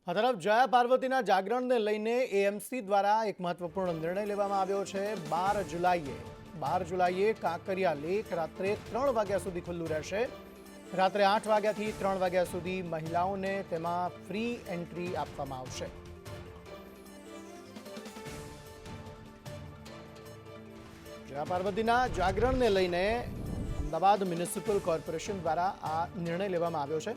આ તરફ જયા પાર્વતીના જાગરણને લઈને એએમસી દ્વારા એક મહત્વપૂર્ણ નિર્ણય લેવામાં આવ્યો છે। 12 જુલાઈએ કાંકરિયા લેક રાત્રે 3 વાગ્યા સુધી ખુલ્લું રહેશે। રાત્રે 8 વાગ્યાથી 3 વાગ્યા સુધી મહિલાઓને તેમાં ફ્રી એન્ટ્રી આપવામાં આવશે। જયા પાર્વતીના જાગરણને લઈને અમદાવાદ મ્યુનિસિપલ કોર્પોરેશન દ્વારા આ નિર્ણય લેવામાં આવ્યો છે।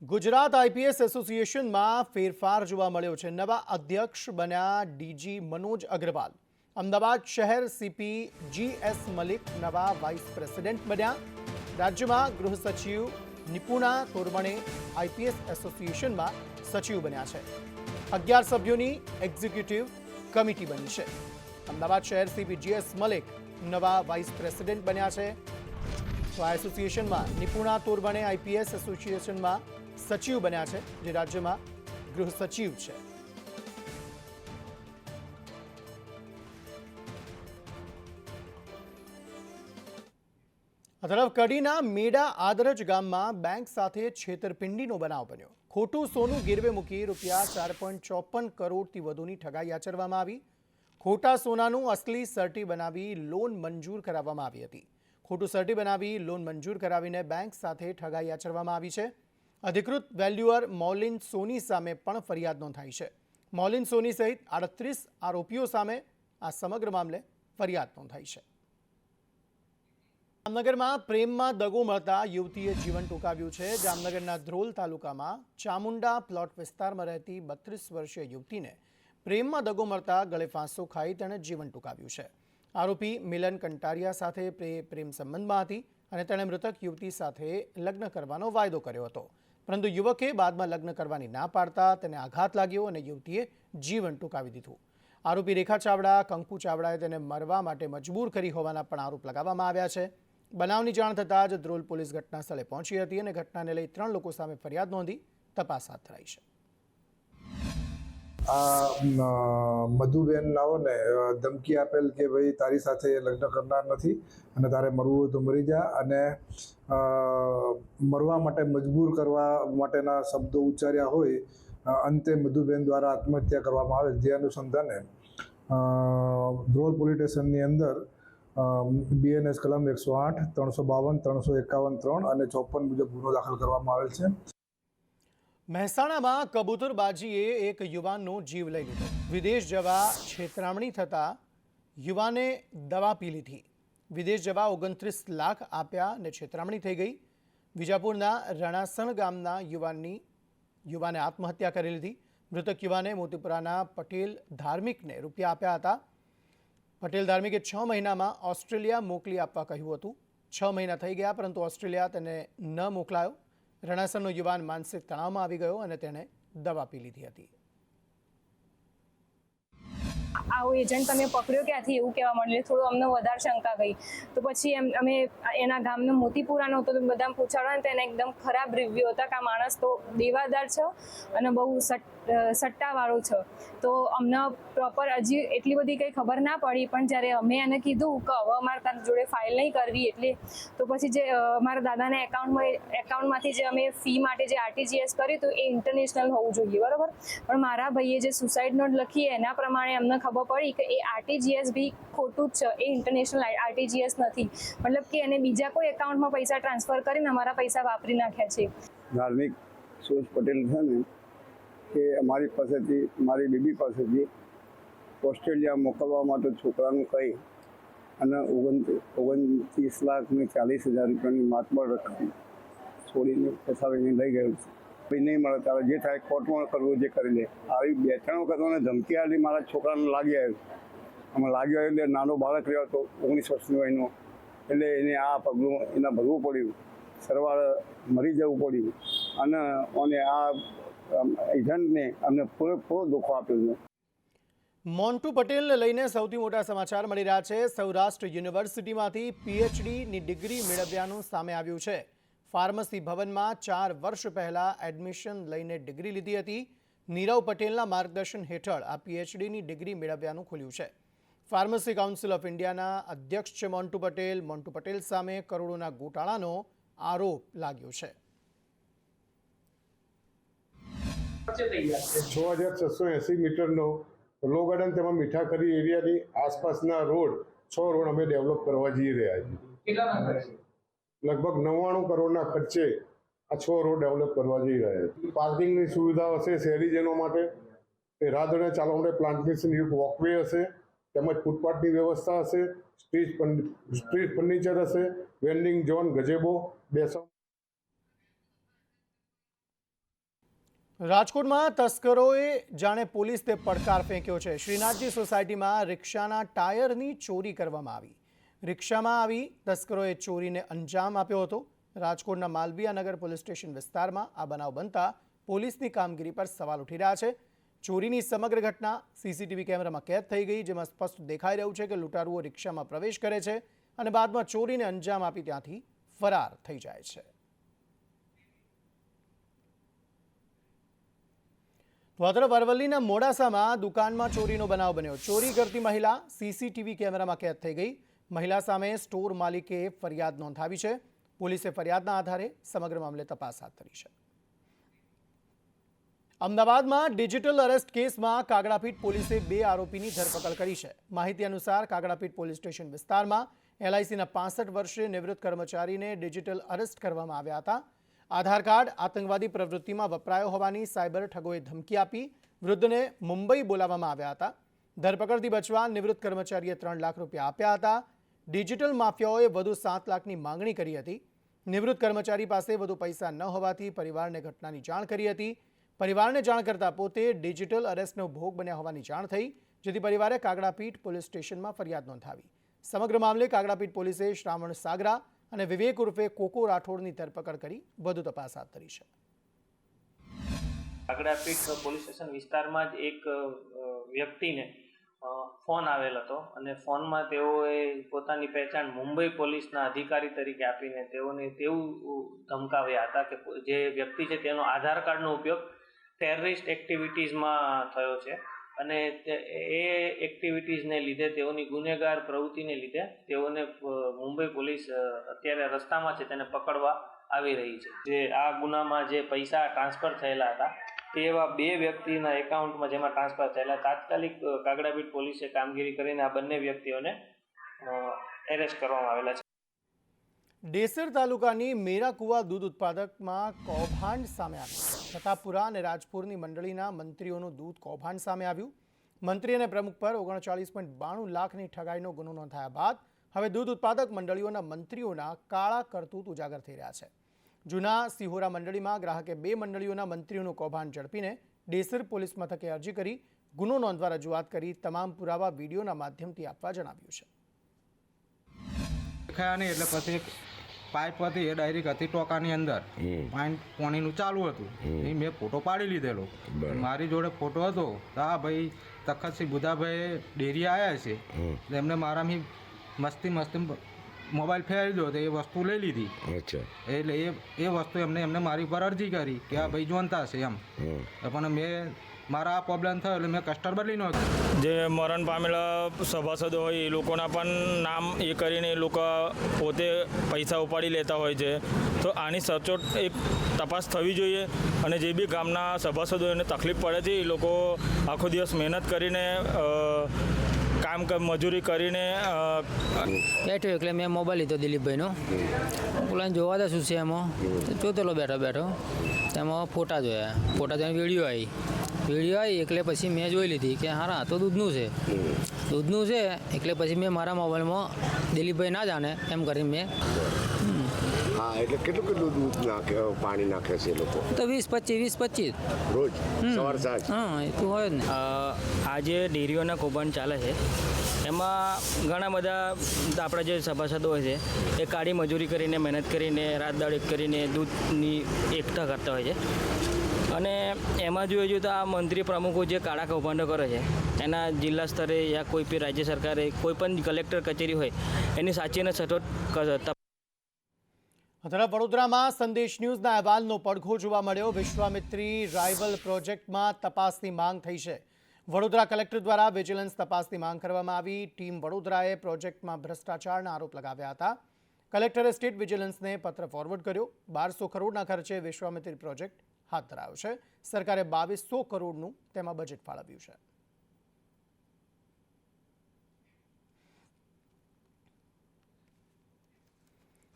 ગુજરાત આઈપીએસ એસોસિએશનમાં ફેરફાર જોવા મળ્યો છે। નવા અધ્યક્ષ બન્યા ડીજી મનોજ અગ્રવાલ। અમદાવાદ શહેર સીપી જીએસ મલિક નવા વાઇસ પ્રેસિડેન્ટ બન્યા। રાજ્યમાં ગૃહ સચિવ નિપુણા તોરવણે આઈપીએસ એસોસિએશનમાં સચિવ બન્યા છે। 11 સભ્યોની એક્ઝિક્યુટિવ કમિટી બની છે। અમદાવાદ શહેર સીપી જીએસ મલિક નવા વાઇસ પ્રેસિડેન્ટ બન્યા છે। તો આ એસોસિએશનમાં નિપુણા તોરવણે આઈપીએસ એસોસિએશનમાં સચિવ બન્યા છે, જે રાજ્યમાં ગૃહ સચિવ છે। આ તરફ કડીના મેડા આદરજ ગામમાં બેંક સાથે છેતરપિંડીનો બનાવ બન્યો। ખોટું સોનું ગીરવે મૂકી રૂપિયા 4.54 કરોડથી વધુની ઠગાઈ આચરવામાં આવી। ખોટા સોનાનું અસલી સર્ટી બનાવી લોન મંજૂર કરાવવામાં આવી હતી। ખોટું સર્ટી બનાવી લોન મંજૂર કરાવીને બેંક સાથે ઠગાઈ આચરવામાં આવી છે। અધિકૃત વેલ્યુઅર મોલિન સોની સામે પણ ફરિયાદ નોંધાઈ છે। મોલિન સોની સહિત 38 આરોપીઓ સામે આ સમગ્ર મામલે ફરિયાદ નોંધાઈ છે। જામનગરમાં પ્રેમમાં દગો મળતા યુવતીએ જીવન ટૂંકાવ્યું છે। જામનગરના ધ્રોલ તાલુકામાં ચામુંડા પ્લોટ વિસ્તારમાં રહેતી 32 વર્ષીય યુવતીને પ્રેમમાં દગો મળતા ગળે ફાંસો ખાઈ તેણે જીવન ટૂંકાવ્યું છે। આરોપી મિલન કંટારિયા સાથે પ્રેમ સંબંધમાં હતી અને તેણે મૃતક યુવતી સાથે લગ્ન કરવાનો વાયદો કર્યો હતો, પરંતુ યુવકે બાદમાં લગ્ન કરવાની ના પાડતા તેને આઘાત લાગ્યો અને યુવતીએ જીવન ટૂંકાવી દીધું। આરોપી રેખા ચાવડા, કંકુ ચાવડાએ તેને મરવા માટે મજબૂર કરી હોવાના પણ આરોપ લગાવવામાં આવ્યા છે। બનાવની જાણ થતાં જ ધ્રોલ પોલીસ ઘટના સ્થળે પહોંચી હતી અને ઘટનાને લઈ 3 લોકો સામે ફરિયાદ નોંધી તપાસ હાથ ધરાઈ છે। મધુબેન નાઓને ધમકી આપેલ કે ભાઈ તારી સાથે લગ્ન કરનાર નથી અને તારે મરવું હોય તો મરી જા, અને મરવા માટે મજબૂર કરવા માટેના શબ્દો ઉચ્ચાર્યા હોય। અંતે મધુબેન દ્વારા આત્મહત્યા કરવામાં આવેલ, જે અનુસંધાને ધ્રોલ પોલીસ સ્ટેશનની અંદર બીએનએસ કલમ 108, 352, 351, 3 અને 54 મુજબ ગુનો દાખલ કરવામાં આવેલ છે। મહેસાણામાં કબૂતરબાજીએ એક યુવાનનો જીવ લઈ લીધો। વિદેશ જવા છેતરામણી થતાં યુવાને દવા પી લીધી। વિદેશ જવા 29 લાખ આપ્યા અને છેતરામણી થઈ ગઈ। વિજાપુરના રણાસણ ગામના યુવાને આત્મહત્યા કરી લીધી। મૃતક યુવાને મોતીપુરાના પટેલ ધાર્મિકને રૂપિયા આપ્યા હતા। પટેલ ધાર્મિકે 6 મહિનામાં ઓસ્ટ્રેલિયા મોકલી આપવા કહ્યું હતું। 6 મહિના થઈ ગયા, પરંતુ ઓસ્ટ્રેલિયા તેને ન મોકલાયો। રણાસણનો યુવાન માનસિક તણાવમાં આવી ગયો અને તેણે દવા પી લીધી હતી। આવો એજન્ટ તમે પકડ્યો ક્યાંથી એવું કહેવા માંડ્યું, થોડું અમને વધારે શંકા ગઈ। તો પછી અમે એના ગામનો મોતીપુરાનો હતો, તો બધા પૂછાડો ને તેને એકદમ ખરાબ રિવ્યુ હતા કે આ માણસ તો દેવાદાર છે અને બહુ સટ્ટાવાળો છે। તો અમને પ્રોપર હજી એટલી બધી કંઈ ખબર ના પડી, પણ જ્યારે અમે એને કીધું કે હવે અમારે તારી જોડે ફાઇલ નહીં કરવી, એટલે તો પછી જે મારા દાદાના એકાઉન્ટમાંથી જે અમે ફી માટે જે આરટીજીએસ કર્યું હતું એ ઇન્ટરનેશનલ હોવું જોઈએ, બરાબર। પણ મારા ભાઈએ જે સુસાઇડ નોટ લખી એના પ્રમાણે અમને ખબર પડી કે એ આરટીજીએસ બી ખોટું જ છે, એ ઇન્ટરનેશનલ આરટીજીએસ નથી। મતલબ કે એને બીજા કોઈ એકાઉન્ટમાં પૈસા ટ્રાન્સફર કરીને અમારા પૈસા વાપરી નાખ્યા છે। ધાર્મિક સુરેશ પટેલ છે ને, કે અમારી પાસેથી, મારી બેબી પાસેથી ઓસ્ટ્રેલિયા મોકલવા માટે છોકરાનું કહી અને 29,40,000 રૂપિયાની માતબર રકમ છોડીને ફસાવીને લઈ ગયેલ છે। ભાઈ નહીં મળે તારે જે થાય કોર્ટમાં કરવું જે કરી લે, આવી 2-3 વખત મને ધમકી આપી મારા છોકરાને લાગી આવ્યું। આમાં લાગી આવ્યું એટલે નાનો બાળક રહ્યો હતો 19 વર્ષનો એનો, એટલે એને આ પગલું એના ભરવું પડ્યું, સરવાળે મરી જવું પડ્યું અને આ એજન્ટને અમને પૂરેપૂરો ધોખો આપ્યો છે। મોન્ટુ પટેલને લઈને સૌથી મોટા સમાચાર મળી રહ્યા છે। સૌરાષ્ટ્ર યુનિવર્સિટીમાંથી પીએચડીની ડિગ્રી મેળવ્યાનું સામે આવ્યું છે। ફાર્મસી ભવનમાં 4 વર્ષ પહેલા એડમિશન લઈને ડિગ્રી લીધી હતી। નીરવ પટેલના માર્ગદર્શન હેઠળ આ પીએચડીની ડિગ્રી મેળવ્યાનું ખુલ્યું છે। ફાર્મસી કાઉન્સિલ ઓફ ઇન્ડિયાના અધ્યક્ષ છે મોન્ટુ પટેલ. મોન્ટુ પટેલ સામે કરોડોના ગોટાળાનો આરોપ લાગ્યો છે. 6,680 મીટરનો લો ગાર્ડન તેમાં મીઠાખરી એરિયાની આસપાસના રોડ 6 રોડ અમે ડેવલપ કરવા જઈ રહ્યા છીએ. લગભગ 99 કરોડના ખર્ચે આ 6 રોડ ડેવલપ કરવા જઈ રહ્યા છીએ. પાર્કિંગની સુવિધા હશે શહેરીજનો માટે, રાહદારીઓને ચાલવા માટે પ્લાન્ટેશન યુક્ત વોકવે હશે, તેમજ ફૂટપાથની વ્યવસ્થા હશે, સ્ટ્રીટ ફર્નિચર હશે, વેન્ડિંગ ઝોન, ગજેબો, બેસવા. રાજકોટમાં તસ્કરોએ જાણે પોલીસને પડકાર ફેંક્યો છે. શ્રીનાથજી સોસાયટીમાં રિક્ષાના ટાયરની ચોરી કરવામાં આવી. રિક્ષામાં આવી તસ્કરોએ ચોરીને અંજામ આપ્યો હતો. રાજકોટના માલવીયા નગર પોલીસ સ્ટેશન વિસ્તારમાં આ બનાવ બનતા પોલીસની કામગીરી પર સવાલ ઉઠી રહ્યા છે. ચોરીની સમગ્ર ઘટના સીસીટીવી કેમેરામાં કેદ થઈ ગઈ, જેમાં સ્પષ્ટ દેખાઈ રહ્યું છે કે લૂંટારુઓ રિક્ષામાં પ્રવેશ કરે છે અને બાદમાં ચોરીને અંજામ આપી ત્યાંથી ફરાર થઈ જાય છે. તો તરફ અરવલ્લીના મોડાસામાં દુકાનમાં ચોરીનો બનાવ બન્યો. ચોરી કરતી મહિલા સીસીટીવી કેમેરામાં કેદ થઈ ગઈ. મહિલા સામે સ્ટોર માલિકે ફરિયાદ નોંધાવી છે. પોલીસે ફરિયાદના આધારે સમગ્ર મામલે તપાસ હાથ ધરી છે. અમદાવાદમાં ડિજિટલ અરેસ્ટ કેસમાં કાગડાપીઠ પોલીસે 2 આરોપીની ધરપકડ કરી છે. માહિતી અનુસાર કાગડાપીઠ પોલીસ સ્ટેશન વિસ્તારમાં LICના 65 વર્ષીય નિવૃત્ત કર્મચારીને ડિજિટલ અરેસ્ટ કરવામાં આવ્યા હતા. આધાર કાર્ડ આતંકવાદી પ્રવૃત્તિમાં વપરાયો હોવાની સાયબર ઠગોએ ધમકી આપી વૃદ્ધને મુંબઈ બોલાવવામાં આવ્યા હતા. ધરપકડથી બચવા નિવૃત્ત કર્મચારીએ 3 લાખ રૂપિયા આપ્યા હતા. ડિજિટલ માફિયાઓએ વધુ 7 લાખની માંગણી કરી હતી. નિવૃત્ત કર્મચારી પાસે વધુ પૈસા ન હોવાથી પરિવારને ઘટનાની જાણ કરી હતી. પરિવારને જાણ કરતા પોતે ડિજિટલ અરેસ્ટનો ભોગ બન્યા હોવાની જાણ થઈ, જેથી પરિવારે કાગડાપીઠ પોલીસ સ્ટેશનમાં ફરિયાદ નોંધાવી. સમગ્ર મામલે કાગડાપીઠ પોલીસે શ્રાવણ સાગરા અને વિવેક ઉર્ફે કોકો રાઠોડની ધરપકડ કરી વધુ તપાસ હાથ ધરી છે. કાગડાપીઠ પોલીસ સ્ટેશન વિસ્તારમાં જ એક વ્યક્તિને ફોન આવેલ હતો અને ફોનમાં તેઓએ પોતાની પહેચાન મુંબઈ પોલીસના અધિકારી તરીકે આપીને તેઓને તેવું ધમકાવ્યા હતા કે જે વ્યક્તિ છે તેનો આધાર કાર્ડનો ઉપયોગ ટેરરિસ્ટ એક્ટિવિટીઝમાં થયો છે અને એ એક્ટિવિટીઝને લીધે તેઓની ગુનેગાર પ્રવૃત્તિને લીધે તેઓને મુંબઈ પોલીસ અત્યારે રસ્તામાં છે તેને પકડવા આવી રહી છે. જે આ ગુનામાં જે પૈસા ટ્રાન્સફર થયેલા હતા તે એવા 2 વ્યક્તિના એકાઉન્ટમાં જેમાં ટ્રાન્સફર થયેલા, તાત્કાલિક કાગડાપીઠ પોલીસે કામગીરી કરીને આ બંને વ્યક્તિઓને એરેસ્ટ કરવામાં આવેલા છે. ડેસર તાલુકાની મેરાકુવા દૂધ ઉત્પાદકમાં કૌભાંડ સામે આવ્યું. છતાપુરા અને રાજપુરની મંડળીના મંત્રીઓનું દૂધ કૌભાંડ સામે આવ્યું. મંત્રી અને પ્રમુખ પર 39.92 લાખની ઠગાઈનો ગુનો નોંધાયા બાદ હવે દૂધ ઉત્પાદક મંડળીઓના મંત્રીઓના કાળા કરતૂત ઉજાગર થઈ રહ્યા છે. જૂના સિહોરા મંડળીમાં ગ્રાહકે 2 મંડળીઓના મંત્રીઓનું કૌભાંડ ઝડપીને ડેસર પોલીસ મથકે અરજી કરી ગુનો નોંધવા રજૂઆત કરી તમામ પુરાવા વિડીયોના માધ્યમથી આપવા જણાવ્યું છે. દેખાયા નહીં એટલે પછી પાઇપ હતી એ ડાયરેક્ટ હતી ટોકાની અંદર પાણીનું ચાલુ હતું. એ મેં ફોટો પાડી લીધેલો. મારી જોડે ફોટો હતો. હા ભાઈ તખતસિંહ બુધાભાઈ ડેરી આવ્યા છે, એમને મારાથી મસ્તી મોબાઈલ ફેરવી દો તો એ વસ્તુ લઈ લીધી. એટલે એ વસ્તુ એમને મારી પર અરજી કરી કે આ ભાઈ જોનતા છે એમ. પણ મેં મારા આ પ્રોબ્લેમ થયો એટલે મેં કસ્ટર બદલી નાખ્યું. જે મરણ પામેલા સભાસદો હોય એ લોકોના પણ નામ એ કરીને એ લોકો પોતે પૈસા ઉપાડી લેતા હોય છે. તો આની સચોટ એક તપાસ થવી જોઈએ અને જે બી ગામના સભાસદોને તકલીફ પડે છે એ લોકો આખો દિવસ મહેનત કરીને કામ મજૂરી કરીને બેઠો એટલે મેં મોબાઈલ લીધો દિલીપભાઈનો. બોલાને જોવા દે શું છે એમાં જોતેલો બેઠો તેમાં ફોટા જોયા. ફોટા જોઈને વિડીયો આવી એટલે પછી મેં જોઈ લીધી કે હા તો દૂધનું છે એટલે પછી મેં મારા મોબાઈલમાં દિલીપભાઈ ના જાણે એમ કરીને મેં એટલે કેટલું દૂધ નાખે, પાણી નાખે છે લોકો? તો 20-25 રોજ સવાર સાંજ. હા, એ તો હોય જ ને. આ જે ડેરીઓના કૌભાંડ ચાલે છે એમાં ઘણા બધા આપણા જે સભાસદો હોય છે એ કાળી મજૂરી કરીને મહેનત કરીને રાત દાડ એક કરીને દૂધની એકઠા કરતા હોય છે. અને એમાં જોઈએ તો આ મંત્રી પ્રમુખો જે કાળા કૌભાંડો કરે છે એના જિલ્લા સ્તરે યા કોઈ પણ રાજ્ય સરકારે કોઈ પણ કલેક્ટર કચેરી હોય એની સાચીને સચોટ. તરફ વડોદરામાં સંદેશ ન્યૂઝના અહેવાલનો પડઘો જોવા મળ્યો. વિશ્વામિત્રી રાઇવલ પ્રોજેક્ટમાં તપાસની માંગ થઈ છે. વડોદરા કલેક્ટર દ્વારા વિજિલન્સ તપાસની માંગ કરવામાં આવી. ટીમ વડોદરાએ પ્રોજેક્ટમાં ભ્રષ્ટાચારના આરોપ લગાવ્યા હતા. કલેક્ટરે સ્ટેટ વિજિલન્સને પત્ર ફોરવર્ડ કર્યો. 1200 કરોડના ખર્ચે વિશ્વામિત્રી પ્રોજેક્ટ હાથ ધરાયો છે. સરકારે 2200 કરોડનું તેમાં બજેટ ફાળવ્યું છે.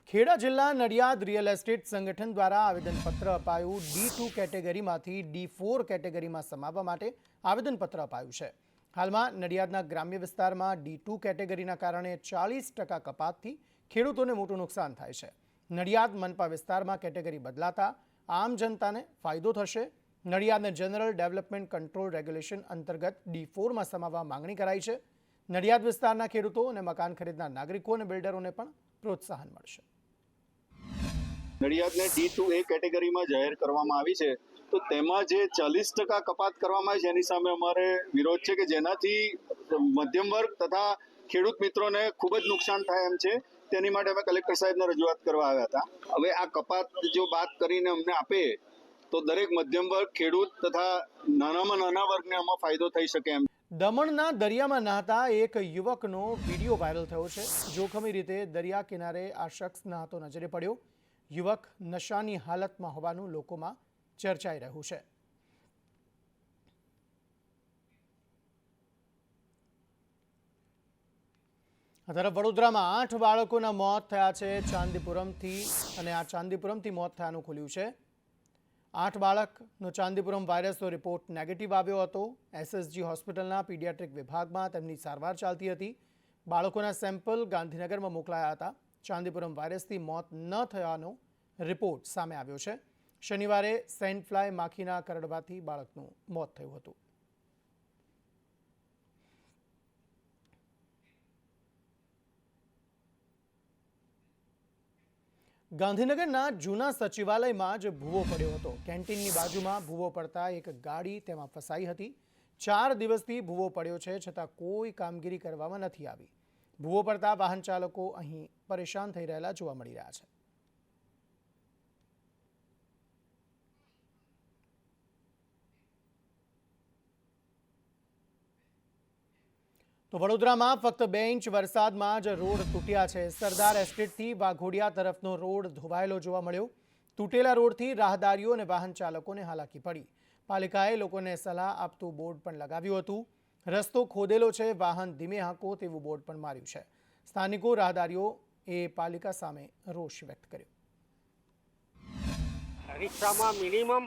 ખેડા જિલ્લા નડિયાદ રિયલ એસ્ટેટ સંગઠન દ્વારા આવેદનપત્ર અપાયું. D2 કેટેગરીમાંથી D4 કેટેગરીમાં સમાવવા માટે આવેદનપત્ર અપાયું છે. હાલમાં નડિયાદના ગ્રામ્ય વિસ્તારમાં D2 કેટેગરીના કારણે 40% કપાતથી ખેડૂતોને મોટું નુકસાન થાય છે. નડિયાદ મનપા વિસ્તારમાં કેટેગરી બદલાતા આમ જનતાને ફાયદો થશે. નડિયાદને જનરલ ડેવલપમેન્ટ કંટ્રોલ રેગ્યુલેશન અંતર્ગત D4માં સમાવવા માંગણી કરાઈ છે. નડિયાદ વિસ્તારના ખેડૂતો અને મકાન ખરીદનાર નાગરિકો અને બિલ્ડરોને પણ પ્રોત્સાહન મળશે. નડિયાદને D2A કેટેગરીમાં જાહેર કરવામાં આવી છે, તો તેમાં જે 40% કપાત કરવામાં આવી છે એની સામે અમારે વિરોધ છે કે જેનાથી મધ્યમ વર્ગ તથા ખેડૂત મિત્રોને ખૂબ જ નુકસાન થાય એમ છે. તેની માટે અમે કલેક્ટર સાહેબને રજૂઆત કરવા આવ્યા હતા. હવે આ કપાત જો બાદ કરીને અમને આપે તો દરેક મધ્યમ વર્ગ, ખેડૂત તથા નાનામાં નાના વર્ગને આમાં ફાયદો થઈ શકે એમ. દમણના દરિયામાં નહાતા એક યુવકનો વિડીયો વાયરલ થયો છે. જોખમી રીતે દરિયા કિનારે આ શખ્સ નહાતો નજરે પડ્યો. યુવક નશાની હાલતમાં હોવાનું લોકોમાં ચર્ચાઈ રહ્યું છે. તરફ વડોદરામાં 8 બાળકોના મોત થયા છે. ચાંદીપુરમથી મોત થયાનું ખુલ્યું છે. 8 બાળકનો ચાંદીપુરમ વાયરસનો રિપોર્ટ નેગેટિવ આવ્યો હતો. SSG હોસ્પિટલના પીડિયાટ્રિક વિભાગમાં તેમની સારવાર ચાલતી હતી. બાળકોના સેમ્પલ ગાંધીનગરમાં મોકલાયા હતા. ચાંદીપુરમ વાયરસથી મોત ન થયાનો રિપોર્ટ સામે આવ્યો છે. શનિવારે સેન્ટ ફ્લાય માખીના કરડવાથી બાળકનું મોત થયું હતું. ગાંધીનગરના જૂના સચિવાલયમાં જ ભૂવો પડ્યો હતો. કેન્ટીનની બાજુમાં ભૂવો પડતા એક ગાડી તેમાં ફસાઈ હતી. 4 દિવસથી ભૂવો પડ્યો છે, છતાં કોઈ કામગીરી કરવામાં નથી આવી. ભૂવો પડતા વાહન ચાલકો અહીં પરેશાન થઈ રહેલા જોવા મળી રહ્યા છે. તો વડોદરામાં ફક્ત 2 ઇંચ વરસાદમાં જ રોડ તૂટ્યા છે. સરદાર એસ્ટેટથી વાઘોડિયા તરફનો રોડ ધોવાયેલો જોવા મળ્યો. તૂટેલા રોડથી રાહદારીઓ અને વાહન ચાલકોને હાલાકી પડી. પાલિકાએ લોકોને સલાહ આપતું બોર્ડ પણ લગાવ્યું હતું. રસ્તો ખોદેલો છે, વાહન ધીમે હાંકો તેવું બોર્ડ પણ માર્યું છે. સ્થાનિકો રાહદારીઓએ પાલિકા સામે રોષ વ્યક્ત કર્યો. રિક્ષામાં મિનિમમ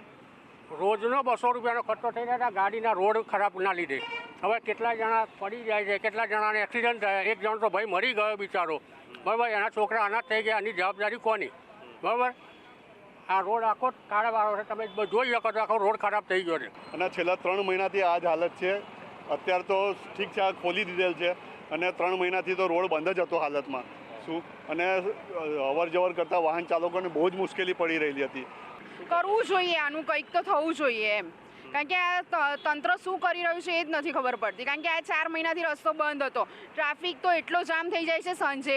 રોજનો 200 રૂપિયાનો ખર્ચો થઈ રહ્યા હતા ગાડીના રોડ ખરાબના લીધે. હવે કેટલા જણા પડી જાય છે, કેટલા જણાને એક્સિડન્ટ થયા. એક જણ તો ભાઈ મરી ગયો બિચારો, બરાબર. એના છોકરા અનાથ થઈ ગયા. આની જવાબદારી કોની, બરાબર? આ રોડ આખો કાળાવાળો છે, તમે જોઈ શકો છો. આખો રોડ ખરાબ થઈ ગયો છે. અને છેલ્લા 3 મહિનાથી આ જ હાલત છે. અત્યારે તો ઠીક છે, આ ખોલી દીધેલ છે, અને 3 મહિનાથી તો રોડ બંધ જ હતો હાલતમાં. શું અને અવર જવર કરતા વાહન ચાલકોને બહુ જ મુશ્કેલી પડી રહેલી હતી. કરવું જોઈએ, આનું કંઈક તો થવું જોઈએ એમ. કારણ કે આ તંત્ર શું કરી રહ્યું છે એ જ નથી ખબર પડતી. કારણ કે આ 4 મહિનાથી રસ્તો બંધ હતો. ટ્રાફિક તો એટલો જામ થઈ જાય છે સાંજે.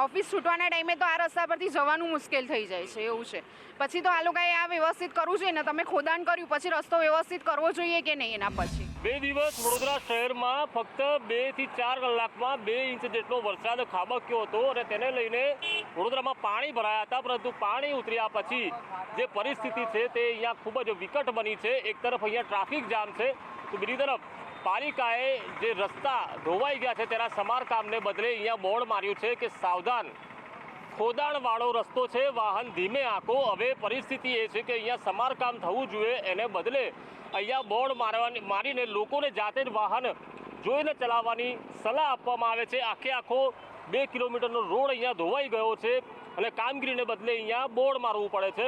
ઓફિસ છૂટવાના ટાઈમે તો આ રસ્તા પરથી જવાનું મુશ્કેલ થઈ જાય છે, એવું છે. પછી તો આ લોકોએ આ વ્યવસ્થિત કરવું જોઈએ ને. તમે ખોદાણ કર્યું પછી રસ્તો વ્યવસ્થિત કરવો જોઈએ કે નહીં એના પછી. 2 દિવસ વડોદરા શહેરમાં ફક્ત 2 થી 4 કલાકમાં 2 ઇંચ જેટલો વરસાદ ખાબક્યો હતો અને તેને લઈને વડોદરામાં પાણી ભરાયા હતા. પરંતુ પાણી ઉતર્યા પછી જે પરિસ્થિતિ છે તે અહીંયા ખૂબ જ વિકટ બની છે. એક તરફ અહીંયા ટ્રાફિક જામ છે, તો બીજી તરફ પાલિકાએ જે રસ્તા ધોવાઈ ગયા છે તેના સમારકામને બદલે અહીંયા બોર્ડ માર્યું છે કે સાવધાન, ખોદાણવાળો રસ્તો છે, વાહન ધીમે આંકો. હવે પરિસ્થિતિ એ છે કે અહીંયા સમારકામ થવું જોઈએ, એને બદલે અહીંયા બોર્ડ મારીને લોકોને જાતે જ વાહન જોઈને ચલાવવાની સલાહ આપવામાં આવે છે. આખો 2 કિલોમીટરનો રોડ અહીંયા ધોવાઈ ગયો છે અને કામગીરીને બદલે અહીંયા બોર્ડ મારવું પડે છે.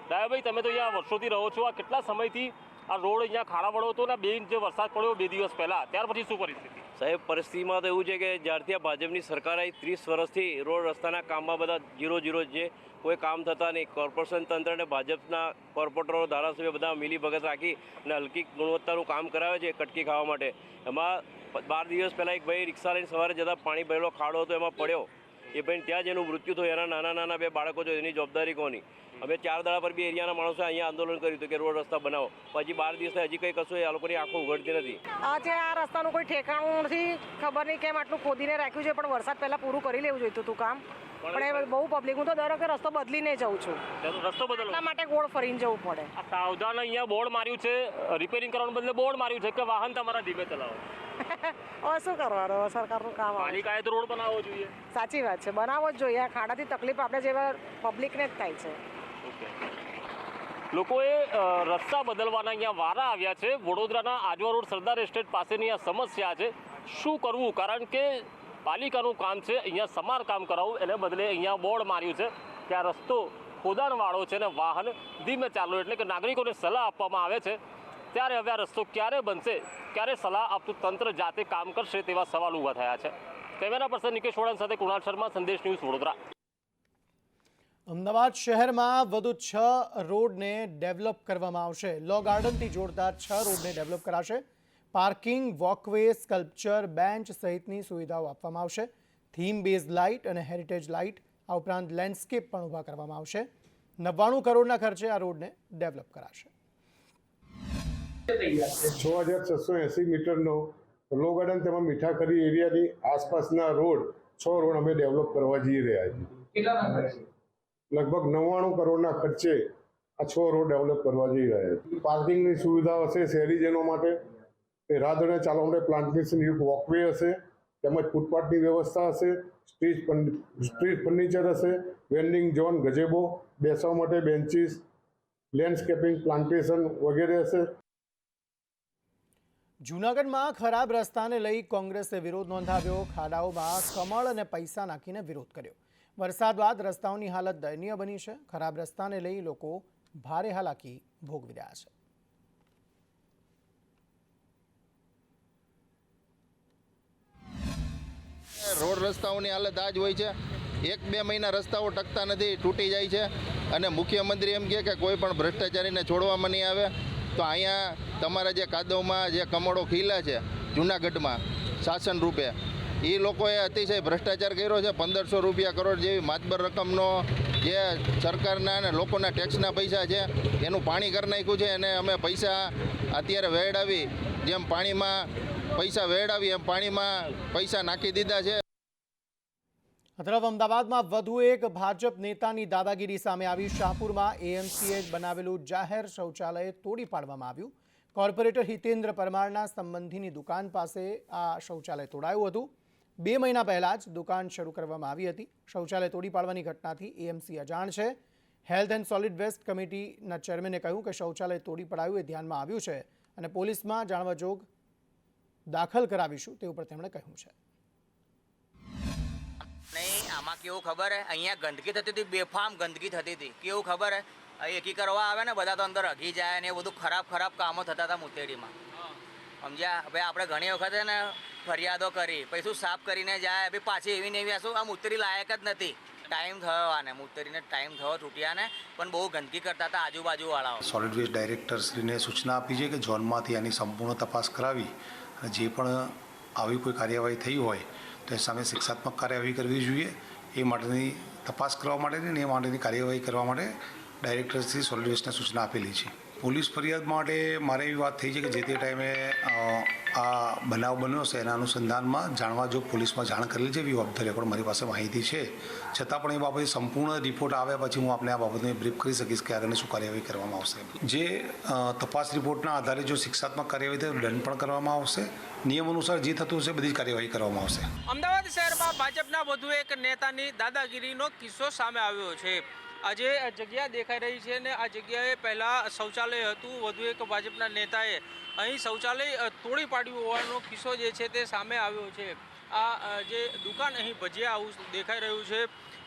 ડાયાભાઈ, તમે તો અહીંયા વર્ષોથી રહો છો. આ કેટલા સમયથી આ રોડ અહીંયા ખાડાવાળો હતો ને 2 ઇંચ જે વરસાદ પડ્યો 2 દિવસ પહેલાં, ત્યાર પછી શું પરિસ્થિતિ? સાહેબ, પરિસ્થિતિમાં તો એવું છે કે જ્યારથી આ ભાજપની સરકાર આવી 30 વર્ષથી રોડ રસ્તાના કામમાં બધા 0 છે. કોઈ કામ થતા નહીં. કોર્પોરેશન તંત્ર અને ભાજપના કોર્પોરેટરો, ધારાસભ્યો બધા મિલીભગત રાખી અને હલકી ગુણવત્તાનું કામ કરાવે છે કટકી ખાવા માટે. એમાં 12 દિવસ પહેલાં એક ભાઈ રિક્ષા લઈને સવારે જતાં પાણી ભરેલો ખાડો હતો, એમાં પડ્યો. એ ભાઈ ત્યાં જ એનું મૃત્યુ થયું, એના નાના નાના 2 બાળકો છે, એની જવાબદારી કોની? અમે 4 દાડા પર બી એરિયાના માણસો અહીંયા આંદોલન કર્યું હતું કે રોડ રસ્તા બનાવો, પછી 12 દિવસે હજી કંઈ કશું આ લોકોની આંખો ઉઘડતી નથી. આજે આ રસ્તાનું કોઈ ઠેકાણું નથી, ખબર નહીં કેમ આટલું ખોદીને રાખ્યું છે, પણ વરસાદ પહેલા પૂરું કરી લેવું જોઈતું હતું કામ. પણ એ બહુ પબ્લિક, હું તો દર વખતે રસ્તો બદલીને જઉં છું, રસ્તો બદલો એટલા માટે ગોળ ફરીને જવું પડે. આ સાવધાન અહીંયા બોર્ડ માર્યું છે, રિપેરિંગ કરવાને બદલે બોર્ડ માર્યું છે કે વાહન તમારા ધીમે ચલાવો. હવે શું કરવાનું, સરકારનું કામ આવે. પાલિકાએ તો રોડ બનાવવો જોઈએ. સાચી વાત છે, બનાવવો જ જોઈએ. આ ખાડાથી તકલીફ આપણે જેવા પબ્લિકને જ થાય છે. લોકોએ રસ્તા બદલવાના અહીંયા વારા આવ્યા છે. વડોદરાના આજવા રોડ સરદાર એસ્ટેટ પાસેની આ સમસ્યા છે. શું કરવું? કારણ કે પાલિકાનું કામ છે અહીંયા સમારકામ કરાવવું, એને બદલે અહીંયા બોર્ડ માર્યું છે કે આ રસ્તો ખોદાણવાળો છે ને વાહન ધીમે ચાલવું, એટલે કે નાગરિકોને સલાહ આપવામાં આવે છે. ત્યારે હવે આ રસ્તો ક્યારે બનશે, ક્યારે સલાહ આપતું તંત્ર જાતે કામ કરશે, તેવા સવાલ ઊભા થયા છે. કેમેરા પર્સન નિકેશ વોડન સાથે કુણાલ શર્મા, સંદેશ ન્યૂઝ, વડોદરા. અમદાવાદ શહેરમાં વધુ 6 રોડને ડેવલપ કરવામાં આવશે. લો ગાર્ડનથી જોડતા 6 રોડને ડેવલપ કરાશે. પાર્કિંગ, વોકવે, સ્કલ્પચર, બેન્ચ સહિતની સુવિધાઓ આપવામાં આવશે. થીમ બેઝ લાઇટ અને હેરિટેજ લાઇટ, આ ઉપરાંત લેન્ડસ્કેપ પણ ઊભા કરવામાં આવશે. 99 કરોડના ખર્ચે આ રોડને ડેવલપ કરાશે. 6680 મીટરનો લો ગાર્ડન તેમાં મીઠાખરી એરિયાની આસપાસના રોડ 6 રોડ અમે ડેવલપ કરવા જઈ રહ્યા છીએ. લગભગ 99 કરોડના ખર્ચે આ 6 રોડ ડેવલપ કરવા જઈ રહ્યા છે. પાર્કિંગની સુવિધા હશે શહેરીજનો માટે, રાહદારીઓને ચાલવા માટે પ્લાન્ટેશન યુક્ત વોકવે હશે, તેમજ ફૂટપાથની વ્યવસ્થા હશે, સ્ટ્રીટ ફર્નિચર હશે, વેન્ડિંગ ઝોન, ગજેબો, બેસવા માટે બેન્ચીસ, લેન્ડસ્કેપિંગ, પ્લાન્ટેશન વગેરે હશે. જૂનાગઢમાં ખરાબ રસ્તાને લઈ કોંગ્રેસે વિરોધ નોંધાવ્યો. ખાડાઓમાં કમળ અને પૈસા નાખીને વિરોધ કર્યો. વરસાદ બાદ રસ્તાઓની હાલત દયનીય બની છે. ખરાબ રસ્તાને લઈ લોકો ભારે હાલાકી ભોગવી રહ્યા છે. રોડ રસ્તાઓની હાલત આ જ હોય છે. 1-2 મહિના રસ્તાઓ ટકતા નથી, તૂટી જાય છે. અને મુખ્યમંત્રી એમ કહે કે કોઈ પણ ભ્રષ્ટાચારીને છોડવામાં નહીં આવે, તો અહીંયા તમારા જે કાદવમાં જે કમળો ખીલા છે જૂનાગઢમાં શાસન રૂપે, એ લોકોએ અતિશય ભ્રષ્ટાચાર કર્યો છે. 1500 કરોડ જેવી માતબર રકમનો જે સરકારના અને લોકોના ટેક્સના પૈસા છે એનું પાણી કરી નાખ્યું છે. અને અમે પૈસા અત્યારે વેડાવી, જેમ પાણીમાં પૈસા વેડાવી એમ પાણીમાં પૈસા નાખી દીધા છે. આ તરફ અમદાવાદમાં વધુ એક ભાજપ નેતાની દાદાગીરી સામે આવી. શાહપુરમાં એએમસીએ બનાવેલું જાહેર શૌચાલય તોડી પાડવામાં આવ્યું. કોર્પોરેટર હિતેન્દ્ર પરમારના સંબંધીની દુકાન પાસે આ શૌચાલય તોડાયું હતું. 2 મહિના પહેલા જ દુકાન શરૂ કરવામાં આવી હતી. શૌચાલય તોડી પાડવાની ઘટનાથી એએમસી અજાણ છે. હેલ્થ એન્ડ સોલિડ વેસ્ટ કમિટીના ચેરમેને કહ્યું કે શૌચાલય તોડી પડાયું એ ધ્યાનમાં આવ્યું છે અને પોલીસમાં જાણવાજોગ દાખલ કરાવીશું તેવું પણ તેમણે કહ્યું છે. નહીં, આમાં કેવું ખબર હે, અહીંયા ગંદકી થતી હતી, બેફામ ગંદકી થતી હતી. કેવું ખબર હે, એકી કરવા આવે ને બધા તો અંદર હગી જાય ને એ બધું ખરાબ કામો થતા હતા મુતેડીમાં. સમજ્યા? ભાઈ આપણે ઘણી વખત ને ફરિયાદો કરી, પૈસું સાફ કરીને જાય, ભાઈ પાછી એવી ને એવી આશું આ મુતરી લાયક જ નથી. ટાઈમ થયો આને, મુતરીને ટાઈમ થયો તૂટ્યાને, પણ બહુ ગંદકી કરતા હતા આજુબાજુવાળાઓ. સોલિડ વેસ્ટ ડાયરેક્ટરશ્રીને સૂચના આપી છે કે ઝોનમાંથી આની સંપૂર્ણ તપાસ કરાવી અને જે પણ આવી કોઈ કાર્યવાહી થઈ હોય તો એ સામે શિક્ષાત્મક કાર્યવાહી કરવી જોઈએ. એ માટેની તપાસ કરવા માટેની અને એ માટેની કાર્યવાહી કરવા માટે ડાયરેક્ટરશ્રી સોલિડ વેસ્ટને સૂચના આપેલી છે. પોલીસ ફરિયાદ માટે મારે એવી વાત થઈ છે કે જે તે ટાઈમે આ બનાવ બન્યો છે એના અનુસંધાનમાં જાણવા જો પોલીસમાં જાણ કરેલી છે, એવી ઓફ ધ રેકોર્ડ મારી પાસે માહિતી છે. છતાં પણ એ બાબતે સંપૂર્ણ રિપોર્ટ આવ્યા પછી હું આપને આ બાબતને બ્રીફ કરી શકીશ કે આગળની શું કાર્યવાહી કરવામાં આવશે. જે તપાસ રિપોર્ટના આધારે જો શિક્ષાત્મક કાર્યવાહી થાય દંડ પણ કરવામાં આવશે. નિયમ અનુસાર જે થતું હશે બધી જ કાર્યવાહી કરવામાં આવશે. અમદાવાદ શહેરમાં ભાજપના વધુ એક નેતાની દાદાગીરીનો કિસ્સો સામે આવ્યો છે. આજે જગ્યા દેખાઈ રહી છે ને આ જગ્યાએ પહેલાં શૌચાલય હતું. વધુ એક ભાજપના નેતાએ અહીં શૌચાલય તોડી પાડ્યું હોવાનો કિસ્સો જે છે તે સામે આવ્યો છે. આ જે દુકાન અહીં ભજીયા હાઉસ દેખાઈ રહ્યું છે,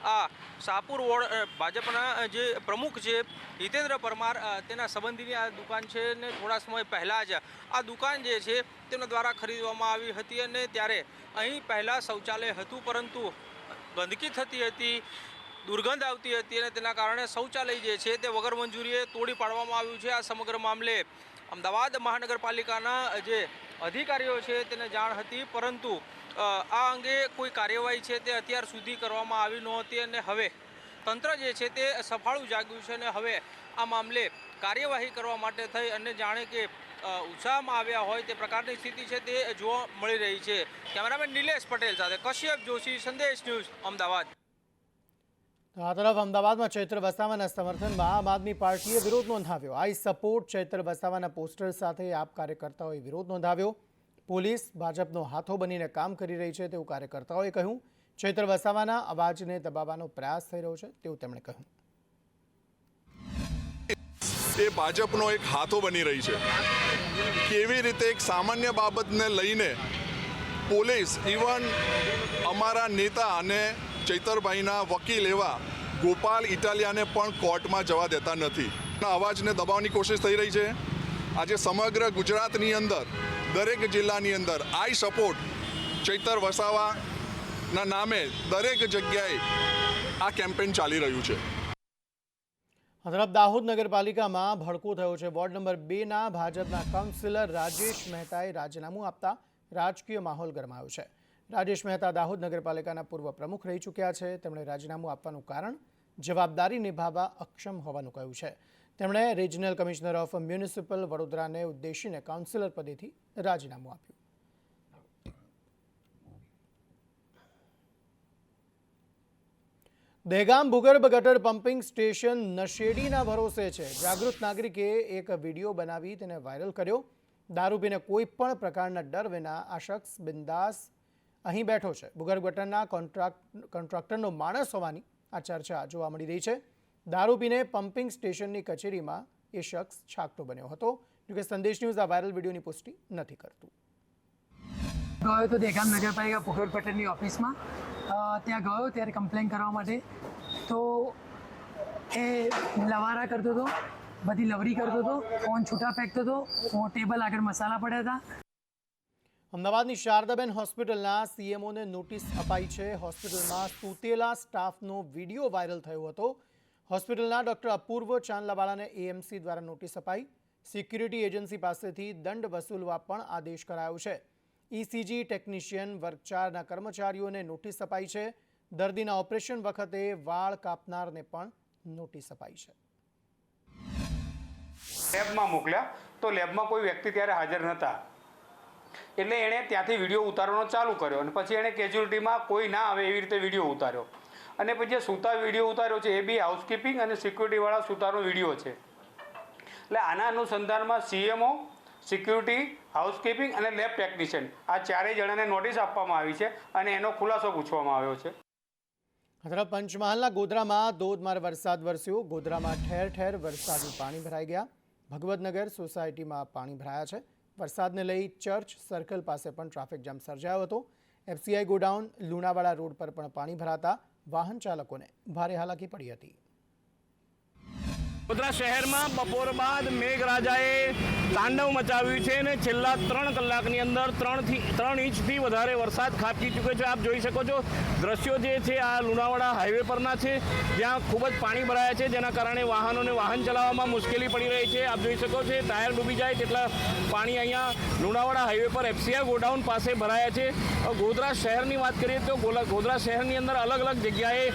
આ શાહપુર વોર્ડ ભાજપના જે પ્રમુખ છે હિતેન્દ્ર પરમાર, તેના સંબંધીની આ દુકાન છે ને થોડા સમય પહેલાં જ આ દુકાન જે છે તેના દ્વારા ખરીદવામાં આવી હતી અને ત્યારે અહીં પહેલાં શૌચાલય હતું, પરંતુ ગંદકી થતી હતી, દુર્ગંધ આવતી હતી અને તેના કારણે શૌચાલય જે છે તે વગર મંજૂરીએ તોડી પાડવામાં આવ્યું છે. આ સમગ્ર મામલે અમદાવાદ મહાનગરપાલિકાના જે અધિકારીઓ છે તેને જાણ હતી, પરંતુ આ અંગે કોઈ કાર્યવાહી છે તે અત્યાર સુધી કરવામાં આવી નહોતી અને હવે તંત્ર જે છે તે સફાળું જાગ્યું છે અને હવે આ મામલે કાર્યવાહી કરવા માટે થઈ અને જાણે કે ઉત્સાહમાં આવ્યા હોય તે પ્રકારની સ્થિતિ છે તે જોવા મળી રહી છે. કેમેરામેન નિલેશ પટેલ સાથે કશ્યપ જોશી, સંદેશ ન્યૂઝ, અમદાવાદ. આ તરફ અમદાવાદમાં ચૈત્ર વસાવાના સમર્થનમાં આમ આદમી પાર્ટીએ વિરોધ નોંધાવ્યો. આઈ સપોર્ટ ચૈત્ર વસાવાના પોસ્ટર સાથે આપ કાર્યકર્તાઓએ વિરોધ નોંધાવ્યો. પોલીસ ભાજપનો હાથો બનીને કામ કરી રહી છે તેવું કાર્યકર્તાઓએ કહ્યું. ચૈત્ર વસાવાના અવાજને દબાવવાનો પ્રયાસ થઈ રહ્યો છે તેવું તેમણે કહ્યું. એ ભાજપનો એક હાથો બની રહી છે. કેવી રીતે એક સામાન્ય બાબતને લઈને પોલીસ ઇવન અમારા નેતા અને ચૈતરભાઈના વકીલ એવા ગોપાલ ઇટાલિયાને પણ કોર્ટમાં જવા દેતા નથી. અવાજને દબાવવાની કોશિશ થઈ રહી છે. આજે સમગ્ર ગુજરાતની અંદર દરેક જિલ્લાની અંદર આઈ સપોર્ટ ચૈતર વસાવાના નામે દરેક જગ્યાએ આ કેમ્પેન ચાલી રહ્યું છે. આ તરફ દાહોદ નગરપાલિકામાં ભડકો થયો છે. વોર્ડ નંબર 2ના ભાજપના કાઉન્સિલર રાજેશ મહેતાએ રાજીનામું આપતા રાજકીય માહોલ ગરમાયો છે. રાજેશ મહેતા દાહોદ નગરપાલિકાના પૂર્વ પ્રમુખ રહી ચૂક્યા છે. તેમણે રાજીનામું આપવાનું કારણ જવાબદારી નિભાવવા અક્ષમ હોવાનું કહ્યું છે. તેમણે રિજનલ કમિશનર ઓફ મ્યુનિસિપલ વડોદરાને ઉદ્દેશીને કાઉન્સિલર પદેથી રાજીનામું આપ્યું. દહેગામ ભૂગર્ભ ગટર પમ્પિંગ સ્ટેશન નશેડીના ભરોસે છે. જાગૃત નાગરિકે એક વિડીયો બનાવી તેને વાયરલ કર્યો. દારૂ પીને કોઈ પણ પ્રકારના ડર વિના આ શખ્સ બિંદાસ અહીં બેઠો છે. ભૂગર્ભ ગટરના કોન્ટ્રાક્ટરનો માણસ હોવાની આ ચર્ચા જોવા મળી રહી છે. દારૂ પીને પમ્પિંગ સ્ટેશનની કચેરીમાં એ શખ્સ છાકટો બન્યો હતો. જોકે સંદેશ ન્યૂઝ આ વાયરલ વિડીયોની પુષ્ટિ નથી કરતું. ગયો તો દહેગામ નગરપાલિકા ભૂગર્ભ ગટરની ઓફિસમાં. ત્યાં ગયો ત્યારે કમ્પ્લેન કરવા માટે. તો એ લવારા કરતો હતો, બધી લવરી કરતો હતો, ફોન છૂટા ફેંકતો હતો, ટેબલ આગળ મસાલા પડ્યા હતા. અમદાવાદની શારદાબેન હોસ્પિટલના સીએમઓને નોટિસ અપાઈ છે. હોસ્પિટલમાં સૂતેલા સ્ટાફનો વિડીયો વાયરલ થયો હતો. હોસ્પિટલના ડોક્ટર અપૂર્વ ચાંદલાવાલાને એએમસી દ્વારા નોટિસ અપાઈ. સિક્યુરિટી એજન્સી પાસેથી દંડ વસૂલવા પણ આદેશ કરાયો છે. ઇસીજી ટેકનિશિયન વર્ગ 4ના કર્મચારીઓને નોટિસ અપાઈ છે. દર્દીના ઓપરેશન વખતે વાળ કાપનારને પણ નોટિસ અપાઈ છે. લેબમાં મોકલ્યા તો લેબમાં કોઈ વ્યક્તિ ત્યારે હાજર નહોતા, એટલે એણે ત્યાંથી વિડીયો ઉતારવાનો ચાલુ કર્યો અને પછી એણે કેજ્યુઅલિટીમાં કોઈ ના આવે એવી રીતે વિડીયો ઉતાર્યો. અને પછી જે સૂતા વિડીયો ઉતાર્યો છે એ બી હાઉસકીપિંગ અને સિક્યુરિટીવાળા સૂતાનો વિડીયો છે. એટલે આના અનુસંધાનમાં સીએમઓ, સિક્યુરિટી, હાઉસકીપિંગ અને લેબ ટેકનિશિયન આ ચારેય જણાને નોટિસ આપવામાં આવી છે અને એનો ખુલાસો પૂછવામાં આવ્યો છે. પંચમહાલના ગોધરામાં ધોધમાર વરસાદ વરસ્યો. ગોધરામાં ઠેર ઠેર વરસાદી પાણી ભરાઈ ગયા. ભગવતનગર સોસાયટીમાં પાણી ભરાયા છે. વરસાદને લઈ ચર્ચ સર્કલ પાસે પણ ટ્રાફિક જામ સર્જાયો હતો. એફસીઆઈ ગોડાઉન લુણાવાડા રોડ પર પણ પાણી ભરાતા વાહન ચાલકોને ભારે હાલાકી પડી હતી. વડોદરા શહેરમાં બપોર બાદ મેઘરાજાએ તાંડવ મચાવ્યું છે અને છેલ્લા 3 કલાકની અંદર 3 ઇંચથી વધારે વરસાદ ખાબકી ચૂક્યો છે. આપ જોઈ શકો છો દ્રશ્યો જે છે આ લુણાવાડા હાઈવે પરના છે, જ્યાં ખૂબ જ પાણી ભરાયા છે, જેના કારણે વાહનોને વાહન ચલાવવામાં મુશ્કેલી પડી રહી છે. આપ જોઈ શકો છો ટાયર ડૂબી જાય તેટલા પાણી અહીંયા લુણાવાડા હાઈવે પર એફસીઆઈ ગોડાઉન પાસે ભરાયા છે. ગોધરા શહેરની વાત કરીએ તો ગોધરા શહેરની અંદર અલગ અલગ જગ્યાએ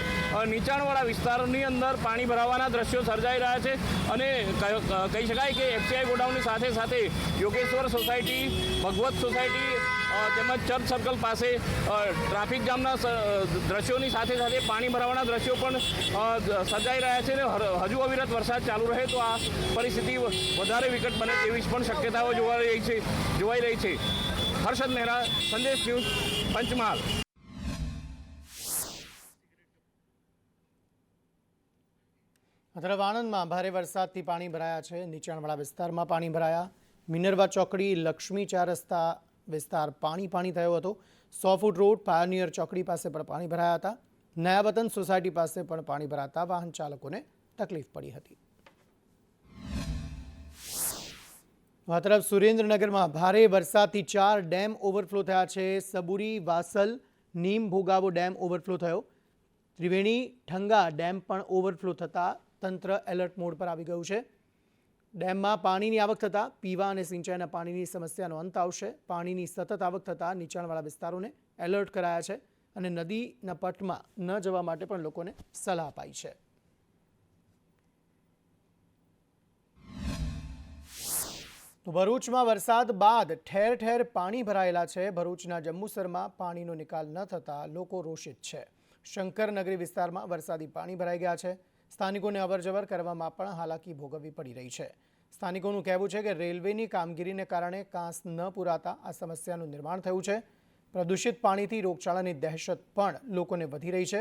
નીચાણવાળા વિસ્તારોની અંદર પાણી ભરાવાના દ્રશ્યો સર્જાઈ રહ્યા છે. અને કહી શકાય કે એફસીઆઈ ગોડાઉનની સાથે સાથે યોગેશ્વર સોસાયટી, ભગવત સોસાયટી તેમજ ચર્ચ સર્કલ પાસે ટ્રાફિક જામના દ્રશ્યોની સાથે સાથે પાણી ભરાવાના દ્રશ્યો પણ સર્જાઈ રહ્યા છે. અને હજુ અવિરત વરસાદ ચાલુ રહે તો આ પરિસ્થિતિ વધારે વિકટ બને તેવી પણ શક્યતાઓ જોવાઈ રહી છે. હર્ષદ મહેરા, સંદેશ ન્યૂઝ, પંચમહાલ. આણંદમાં ભારે વરસાદથી પાણી ભરાયા છે. નીચાણવાળા વિસ્તારમાં પાણી ભરાયા. મિનર્વા ચોકડી, લક્ષ્મી 4 રસ્તા વિસ્તાર પાણી થયો હતો. 100 ફૂટ રોડ, પાયોનિયર ચોકડી પાસે પણ પાણી ભરાયા હતા. નયા વતન સોસાયટી પાસે પણ પાણી ભરાતા વાહન ચાલકોને તકલીફ પડી હતી. આ તરફ સુરેન્દ્રનગરમાં ભારે વરસાદથી 4 ડેમ ઓવરફ્લો થયા છે. સબુરી, વાસલ, નીમ ભોગાવો ડેમ ઓવરફ્લો થયો. ત્રિવેણી, ઠંગા ડેમ પણ ઓવરફ્લો થતાં તંત્ર એલર્ટ મોડ પર આવી ગયું છે. ડેમમાં પાણીની આવક થતાં પીવા અને સિંચાઈના પાણીની સમસ્યાનો અંત આવશે. પાણીની સતત આવક થતાં નીચાણવાળા વિસ્તારોને એલર્ટ કરાયા છે અને નદીના પટમાં ન જવા માટે પણ લોકોને સલાહ અપાઈ છે. તો ભરૂચમાં વરસાદ બાદ ઠેર ઠેર પાણી ભરાયેલા છે. ભરૂચના જંબુસરમાં પાણીનો નિકાલ ન થતાં લોકો રોષિત છે. શંકરનગરી વિસ્તારમાં વરસાદી પાણી ભરાઈ ગયા છે. સ્થાનિકોને અવરજવર કરવામાં પણ હાલાકી ભોગવવી પડી રહી છે. સ્થાનિકોનું કહેવું છે કે રેલવેની કામગીરીને કારણે કાંસ ન પૂરાતા આ સમસ્યાનું નિર્માણ થયું છે. પ્રદૂષિત પાણીથી રોગચાળાની દહેશત પણ લોકોને વધી રહી છે.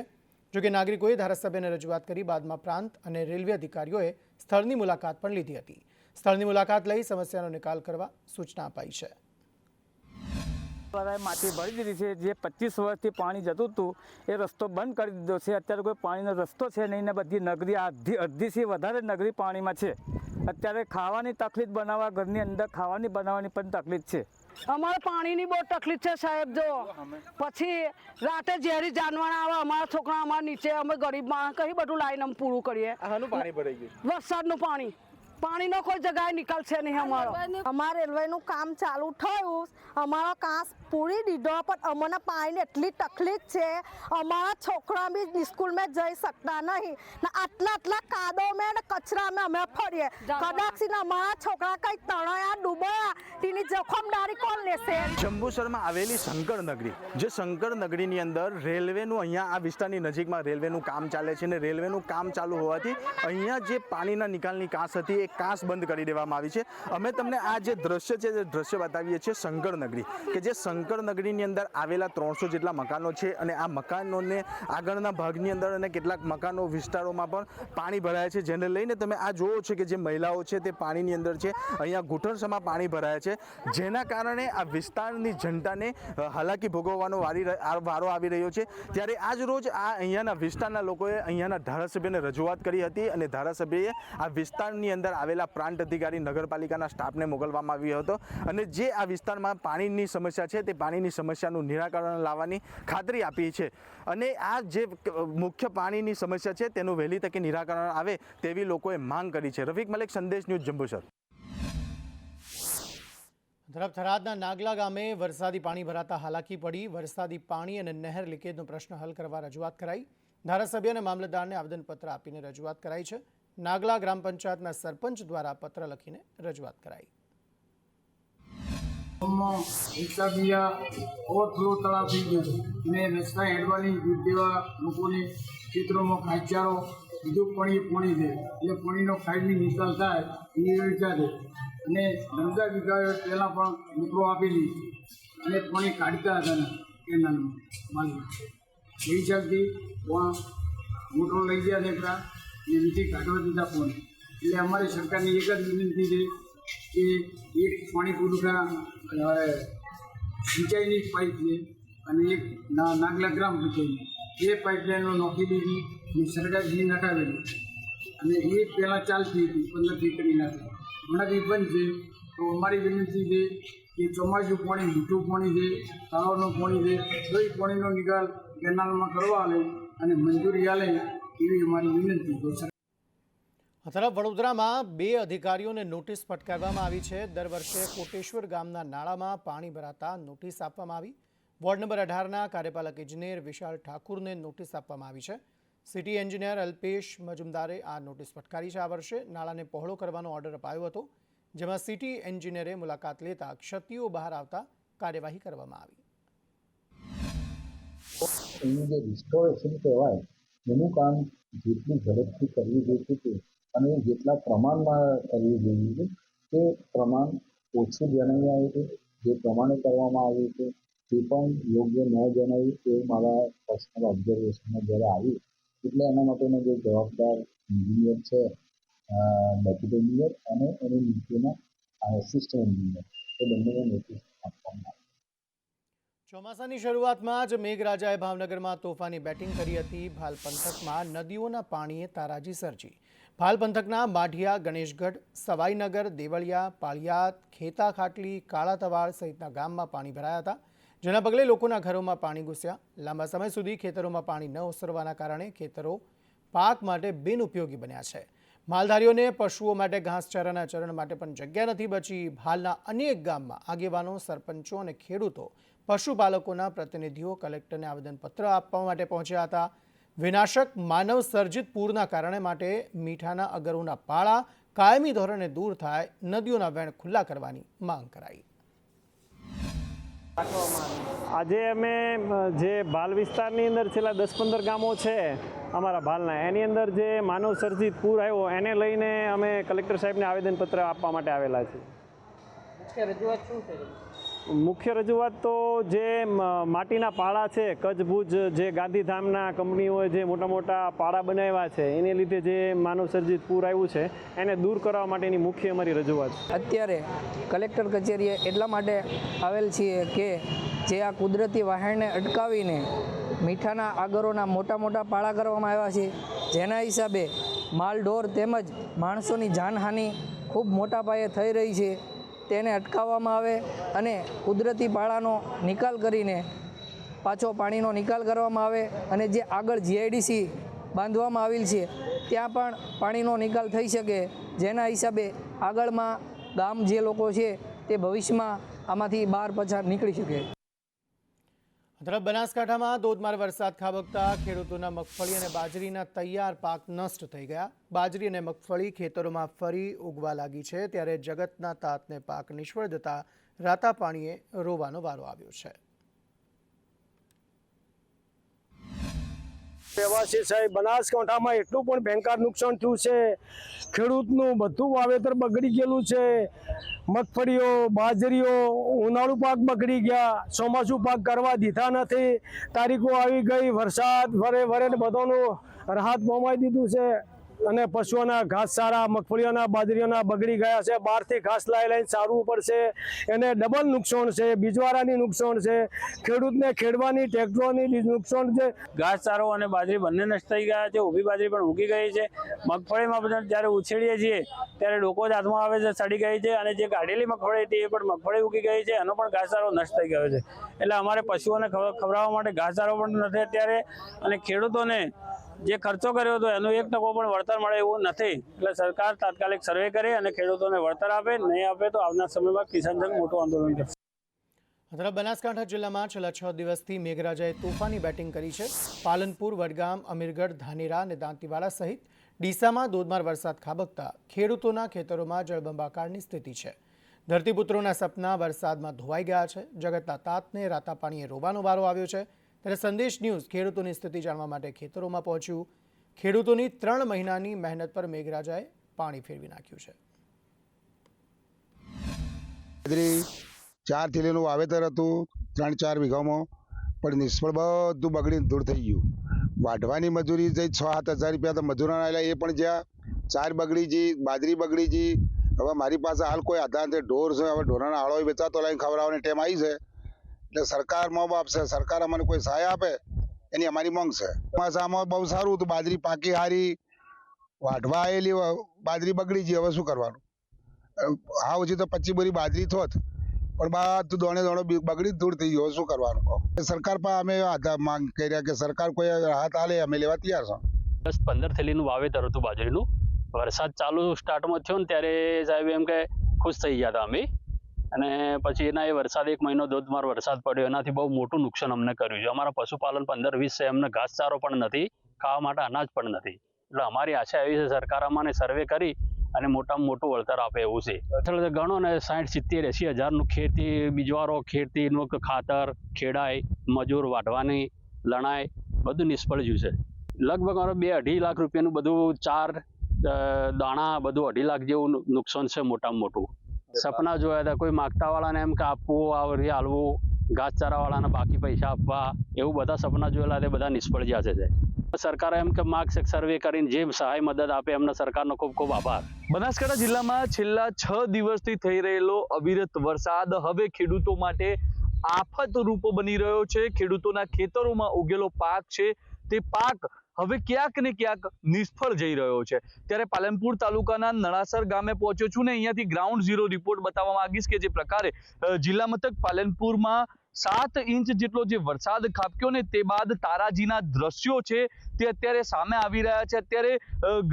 જોકે નાગરિકોએ ધારાસભ્યને રજૂઆત કરી બાદમાં પ્રાંત અને રેલવે અધિકારીઓએ સ્થળની મુલાકાત પણ લીધી હતી. સ્થળની મુલાકાત લઈ સમસ્યાનો નિકાલ કરવા સૂચના અપાઈ છે. માટી ભરી દીધી છે. જે 25 વર્ષથી પાણી જતું હતું એ રસ્તો બંધ કરી દીધો છે. અત્યારે કોઈ પાણીનો રસ્તો છે નહીં ને બધી નગરી અડધીથી વધારે નગરી પાણીમાં છે. અત્યારે ખાવાની તકલીફ બનાવવા ઘરની અંદર ખાવાની બનાવવાની પણ તકલીફ છે. અમારે પાણીની બહુ તકલીફ છે સાહેબ. જો પછી રાતે ઝેરી જાનવર આવે અમારા છોકરા અમારા નીચે અમે ગરીબ માણસ કઈ બધું લાવીને અમે પૂરું કરીએ. પાણી ભરાઈ ગયું વરસાદનું પાણીનો કોઈ જગ્યાએ નિકાલ છે નહીં અમારો. અમારે રેલવેનું કામ ચાલુ થયું, અમારો કાંસ પૂરી દીધો પણ અમને પાણીની એટલી તકલીફ છે. અમારા છોકરા બી સ્કૂલમાં જઈ શકતા નહીં ને આટલા કાદવમાં ને કચરામાં અમે ફરીએ. કદાચ અમારા છોકરા કઈ તણાયા ડૂબાયા તેની જોખમદારી કોણ લેશે? જંબુસરમાં આવેલી શંકરનગરી, જે શંકરનગરીની અંદર રેલવેનું અહીંયા આ વિસ્તારની નજીકમાં રેલવેનું કામ ચાલે છે ને રેલવેનું કામ ચાલુ હોવાથી અહીંયા જે પાણીના નિકાલની કાંસ હતી એ કાંસ બંધ કરી દેવામાં આવી છે. અમે તમને આ જે દ્રશ્ય છે તે દ્રશ્ય બતાવીએ છીએ શંકરનગરી, કે જે શંકરનગરીની અંદર આવેલા 300 જેટલા મકાનો છે અને આ મકાનોને આગળના ભાગની અંદર અને કેટલાક મકાનો વિસ્તારોમાં પણ પાણી ભરાયા છે. જેને લઈને તમે આ જોવો છો કે જે મહિલાઓ છે તે પાણીની અંદર છે. અહીંયા ઘૂંટણસમાં પાણી ભરાયા છે, જેના કારણે આ વિસ્તારની જનતાને હાલાકી ભોગવવાનો વારો આવી રહ્યો છે. ત્યારે આજ રોજ આ અહીંયાના વિસ્તારના લોકોએ અહીંયાના ધારાસભ્યને રજૂઆત કરી હતી અને ધારાસભ્યએ આ વિસ્તારની અંદર આવેલા પ્રાંત અધિકારી નગરપાલિકાના સ્ટાફને મોકલવામાં આવ્યો હતો અને જે આ વિસ્તારમાં પાણીની સમસ્યા છે તે પાણીની સમસ્યાનું નિરાકરણ લાવવાની ખાતરી આપી છે. અને આ જે મુખ્ય પાણીની સમસ્યા છે તેનું વહેલી તકે નિરાકરણ આવે તેવી લોકોએ માંગ કરી છે. રફીક મલિક, સંદેશ ન્યૂઝ, જંબુસર. થરાદના નાગલા ગામે વરસાદી પાણી ભરાતા હાલાકી પડી. વરસાદી પાણી અને નહેર લીકેજનો પ્રશ્ન હલ કરવા રજૂઆત કરાઈ. ધારાસભ્ય અને મામલતદારને આવેદનપત્ર આપીને રજૂઆત કરાઈ છે. નાગલા ગ્રામ પંચાયતના સરપંચ દ્વારા પત્ર લખીને રજૂઆત કરાઈ. ઓવરફ્લો તળાવ થઈ ગયો છે અને રસ્તા હેડવાની જેવા લોકોને ખેતરોમાં ખાચારો બધું પાણી છે. એટલે પાણીનો ખાઈની નિકાલ થાય એવી વ્યવસ્થા છે અને નર્મદા વિભાગે પહેલાં પણ મોકલો આપેલી અને પાણી કાઢતા હતા કેનાલમાં માલમાં. એ હિસાબથી મોટરો લઈ ગયા છે પેલા એ રીતે કાઢવા દીધા પાણી. એટલે અમારી સરકારની એક જ વિનંતી છે કે એક પાણી પુરવઠા સિંચાઈની પાઇપ છે અને એક નાગલા ગ્રામ પંચાયતની એ પાઇપલાઇનો નોખી દીધી અને સરકારશ્રી નખાવેલી અને એ પહેલાં ચાલતી હતી 15 કરી નાખી. હમણાંથી બંધ છે. તો અમારી વિનંતી છે કે ચોમાસું પાણી મીઠું પાણી છે, તળાવનું પાણી છે, તો એ પાણીનો નિકાલ કેનાલમાં કરવા આવે અને મંજૂરી આલે એવી અમારી વિનંતી છે. આ તરફ વડોદરામાં 2 અધિકારીઓને નોટિસ ફટકારવામાં આવી છે. દર વર્ષે કોટેશ્વર ગામના નાળામાં પાણી ભરાતા નોટિસ આપવામાં આવી. વોર્ડ નંબર 18ના કાર્યપાલક ઇજનેર વિશાલ ઠાકુરને નોટિસ આપવામાં આવી છે. સિટી એન્જિનિયર અલ્પેશ મજુમદારે આ નોટિસ ફટકારી છે. આ વર્ષે નાળાને પહોળો કરવાનો ઓર્ડર અપાયો હતો, જેમાં સિટી એન્જિનિયરે મુલાકાત લેતા ક્ષતિઓ બહાર આવતા કાર્યવાહી કરવામાં આવી. એનું જે રિસ્ટોરેશન કહેવાય એનું કામ જેટલી ઝડપથી કરવી જોઈએ છે અને જેટલા પ્રમાણમાં કરવી જોઈએ છે તે પ્રમાણ ઓછું જણાવી આવ્યું છે. જે પ્રમાણે કરવામાં આવ્યું છે તે પણ યોગ્ય ન જણાવ્યું એવું મારા પર્સનલ ઓબ્ઝર્વેશનમાં જ્યારે આવ્યું એટલે એના માટેનો જે જવાબદાર એન્જિનિયર છે, ડેપ્યુટી એન્જિનિયર અને એની નીચેના આસિસ્ટન્ટ એન્જિનિયર એ બંનેને નોટિસ આપવામાં આવી. ચોમાસાની શરૂઆતમાં જ મેઘરાજાએ ભાવનગરમાં તોફાની બેટિંગ કરી હતી. ભાલ પંથકમાં નદીઓના પાણીએ તારાજી સર્જી. ભાલ પંથકના માઢિયા, ગણેશગઢ, સવાઈનગર, દેવળિયા, પાળિયાદ, ખેતા ખાટલી, કાળા તવાડ સહિતના ગામમાં પાણી ભરાયા હતા, જેના પગલે લોકોના ઘરોમાં પાણી ઘૂસ્યા. લાંબા સમય સુધી ખેતરોમાં પાણી ન ઓસરવાના કારણે ખેતરો પાક માટે બિનઉપયોગી બન્યા છે. માલધારીઓને પશુઓ માટે ઘાસચારાના ચરણ માટે પણ જગ્યા નથી બચી. ભાલના અનેક ગામમાં આગેવાનો, સરપંચો અને ખેડૂતો પશુપાલકોના પ્રતિનિધિઓ કલેક્ટરને આવેદનપત્ર આપવા માટે પહોંચ્યા હતા. વિનાશક માનવ સર્જિત પૂરના કારણે માટે મીઠાના અગરોના પાળા કાયમી ધોરણે દૂર થાય, નદીઓના વેણ ખુલ્લા કરવાની માંગ કરાઈ. આજે અમે જે ભાલ વિસ્તારની અંદર છેલ્લા 10-15 ગામો છે અમારા ભાલના, એની અંદર જે માનવ સર્જિત પૂર આવ્યો એને લઈને અમે કલેક્ટર સાહેબને આવેદનપત્ર આપવા માટે આવેલા છીએ. મુખ્ય રજૂઆત તો જે માટીના પાળા છે, કચ્છ ભુજ જે ગાંધીધામના કંપનીઓએ જે મોટા મોટા પાળા બનાવ્યા છે એને લીધે જે માનવ સર્જિત પૂર આવ્યું છે એને દૂર કરવા માટેની મુખ્ય અમારી રજૂઆત છે. અત્યારે કલેક્ટર કચેરીએ એટલા માટે આવેલ છીએ કે જે આ કુદરતી વહાણને અટકાવીને મીઠાના આગરોના મોટા મોટા પાળા કરવામાં આવ્યા છે, જેના હિસાબે માલઢોર તેમજ માણસોની જાનહાનિ ખૂબ મોટા પાયે થઈ રહી છે. તેને અટકાવવામાં આવે અને કુદરતી પાળાનો નિકાલ કરીને પાછો પાણીનો નિકાલ કરવામાં આવે અને જે આગળ જીઆઈડીસી બાંધવામાં આવેલ છે ત્યાં પણ પાણીનો નિકાલ થઈ શકે, જેના હિસાબે આગળમાં ગામ જે લોકો છે તે ભવિષ્યમાં આમાંથી બહાર પાછા નીકળી શકે. તરફ બનાસકાંઠામાં ધોધમાર વરસાદ ખાબકતા ખેડૂતોના મગફળી અને બાજરીના તૈયાર પાક નષ્ટ થઈ ગયા. બાજરી અને મગફળી ખેતરોમાં ફરી ઉગવા લાગી છે, ત્યારે જગતના તાતને પાક નિષ્ફળ જતા રાતા પાણીએ રોવાનો વારો આવ્યો છે. રહેવાસી સાહેબ, બનાસકાંઠામાં એટલું પણ ભયંકર નુકસાન થયું છે. ખેડૂતનું બધું વાવેતર બગડી ગયેલું છે. મગફળીઓ, બાજરીઓ, ઉનાળુ પાક બગડી ગયા, ચોમાસું પાક કરવા દીધા નથી. તારીખો આવી ગઈ, વરસાદ વરે બધાનું રાહત પમાઈ દીધું છે અને પશુઓના ઘાસચારા, મગફળીઓના, બાજરીઓના બગડી ગયા છે. બહારથી ઘાસ લઈને સારવું પડશે, એને ડબલ નુકસાન છે. બીજવારાની નુકસાન છે, ખેડૂતને ખેડવાની ટ્રેક્ટરોની નુકસાન છે. ઘાસચારો અને બાજરી બંને નષ્ટ થઈ ગયા છે. ઊભી બાજરી પણ ઉગી ગઈ છે. મગફળીમાં પણ જ્યારે ઉછેડીએ છીએ ત્યારે ડોકો જ હાથમાં આવે છે, સડી ગઈ છે. અને જે કાઢેલી મગફળી હતી એ પણ મગફળી ઉગી ગઈ છે, એનો પણ ઘાસચારો નષ્ટ થઈ ગયો છે. એટલે અમારે પશુઓને ખવડાવવા માટે ઘાસચારો પણ નથી અત્યારે, અને ખેડૂતોને જે ખર્ચો કર્યો હતો એનો 1% પણ વળતર મળે એવું નથી. એટલે સરકાર તાત્કાલિક સર્વે કરે અને ખેડૂતોને વળતર આપે. નહીં આપે તો આવનાર સમયમાં કિસાન સંઘ મોટું આંદોલન કરશે. તરફ બનાસકાંઠા જિલ્લામાં છેલ્લા 6 દિવસથી મેઘરાજાએ તોફાની બેટિંગ કરી છે. પાલનપુર, વડગામ, અમીરગઢ, ધાનેરા અને દાંતીવાડા સહિત ડીસામાં ધોધમાર વરસાદ ખાબકતા ખેડૂતોના ખેતરોમાં જળબંબાકારની સ્થિતિ છે. ધરતીપુત્રોના સપના વરસાદમાં ધોવાઈ ગયા છે. જગતના તાતને રાતા પાણીએ રોવાનો વારો આવ્યો છે. ત્યારે સંદેશ ન્યૂઝ ખેડૂતોની સ્થિતિ જાણવા માટે ખેતરોમાં પહોંચ્યું. ખેડૂતોની 3 મહિનાની મહેનત પર મેઘરાજાએ પાણી ફેરવી નાખ્યું છે. 4 થેલીનું વાવેતર હતું 3-4 વીઘામાં, પણ નિષ્ફળ બધું બગડીને દૂર થઈ ગયું. વાઢવાની મજૂરી જઈ 6-7 હજાર રૂપિયા તો મજૂરોના આવેલા, એ પણ જ્યાં 4 બગડી જી, બાજરી બગડી જી. હવે મારી પાસે હાલ કોઈ આધાર નથી, ઢોર છે. હવે ઢોરના આળો વેચાતો લઈને ખવડાવવાની ટેમ આવી છે. એટલે સરકાર મોબ આપશે, સરકાર અમને કોઈ સહાય આપે એની અમારી માંગ છે. આમાં બહુ સારું હતું, બાજરી પાકી હારી, વાઢવા આવેલી બાજરી બગડી ગઈ. હવે શું કરવાનું? હા ઓછી તો 25 બોરી બાજરી થોત, પણ બધું દોણે બગડી દૂર થઈ ગયો. શું કરવાનું? સરકાર પાસે અમે માંગ કર્યા કે સરકાર કોઈ રાહત આલે, અમે લેવા તૈયાર છો. 10-15 થેલીનું વાવેતર હતું બાજરીનું. વરસાદ ચાલુ સ્ટાર્ટમાં થયો ને ત્યારે સાહેબ એમ કે ખુશ થઈ ગયા હતા અમે, અને પછી એના એ વરસાદ 1 મહિનો ધોધમાર વરસાદ પડ્યો, એનાથી બહુ મોટું નુકસાન અમને કર્યું છે. અમારા પશુપાલન 15-20 છે, એમને ઘાસચારો પણ નથી, ખાવા માટે અનાજ પણ નથી. એટલે અમારી આશા એવી છે સરકાર અમને સર્વે કરી અને મોટામાં મોટું વળતર આપે એવું છે. એટલે ગણો ને 60-70-80 હજારનું ખેતી, બીજવારો, ખેતીનું ખાતર, ખેડાઈ, મજૂર, વાઢવાની, લણાઈ બધું નિષ્ફળ ગયું છે. લગભગ અમારે 2-2.5 લાખ રૂપિયાનું બધું, 4 દાણા બધું 2.5 લાખ જેવું નુકસાન છે મોટામાં મોટું. સપના જોયા હતા, કોઈ માગતા વાળાને એમ કે આપવું, આવરી હાલવું, ઘાસચારા વાળાને બાકી પૈસા આપવા, એવું બધા સપના જોયેલા તે બધા નિષ્ફળ ગયા છે. સરકારે એમ કે માર્ક્સ સર્વે કરીને જે સહાય મદદ આપે એમને સરકારનો ખૂબ ખૂબ આભાર. બનાસકાંઠા જિલ્લામાં છેલ્લા 6 દિવસથી થઈ રહેલો અવિરત વરસાદ હવે ખેડૂતો માટે આફત રૂપ બની રહ્યો છે. ખેડૂતોના ખેતરોમાં ઉગેલો પાક છે તે પાક હવે ક્યાંક ને ક્યાંક નિષ્ફળ જઈ રહ્યો છે. ત્યારે પાલનપુર તાલુકાના નળાસર ગામે પહોંચ્યો છું ને અહીંયાથી ગ્રાઉન્ડ ઝીરો રિપોર્ટ બતાવવા માંગીશ કે જે પ્રકારે જિલ્લા મથક પાલનપુરમાં 7 ઇંચ જેટલો જે વરસાદ ખાબક્યો ને તે બાદ તારાજીના દ્રશ્યો છે તે અત્યારે સામે આવી રહ્યા છે. અત્યારે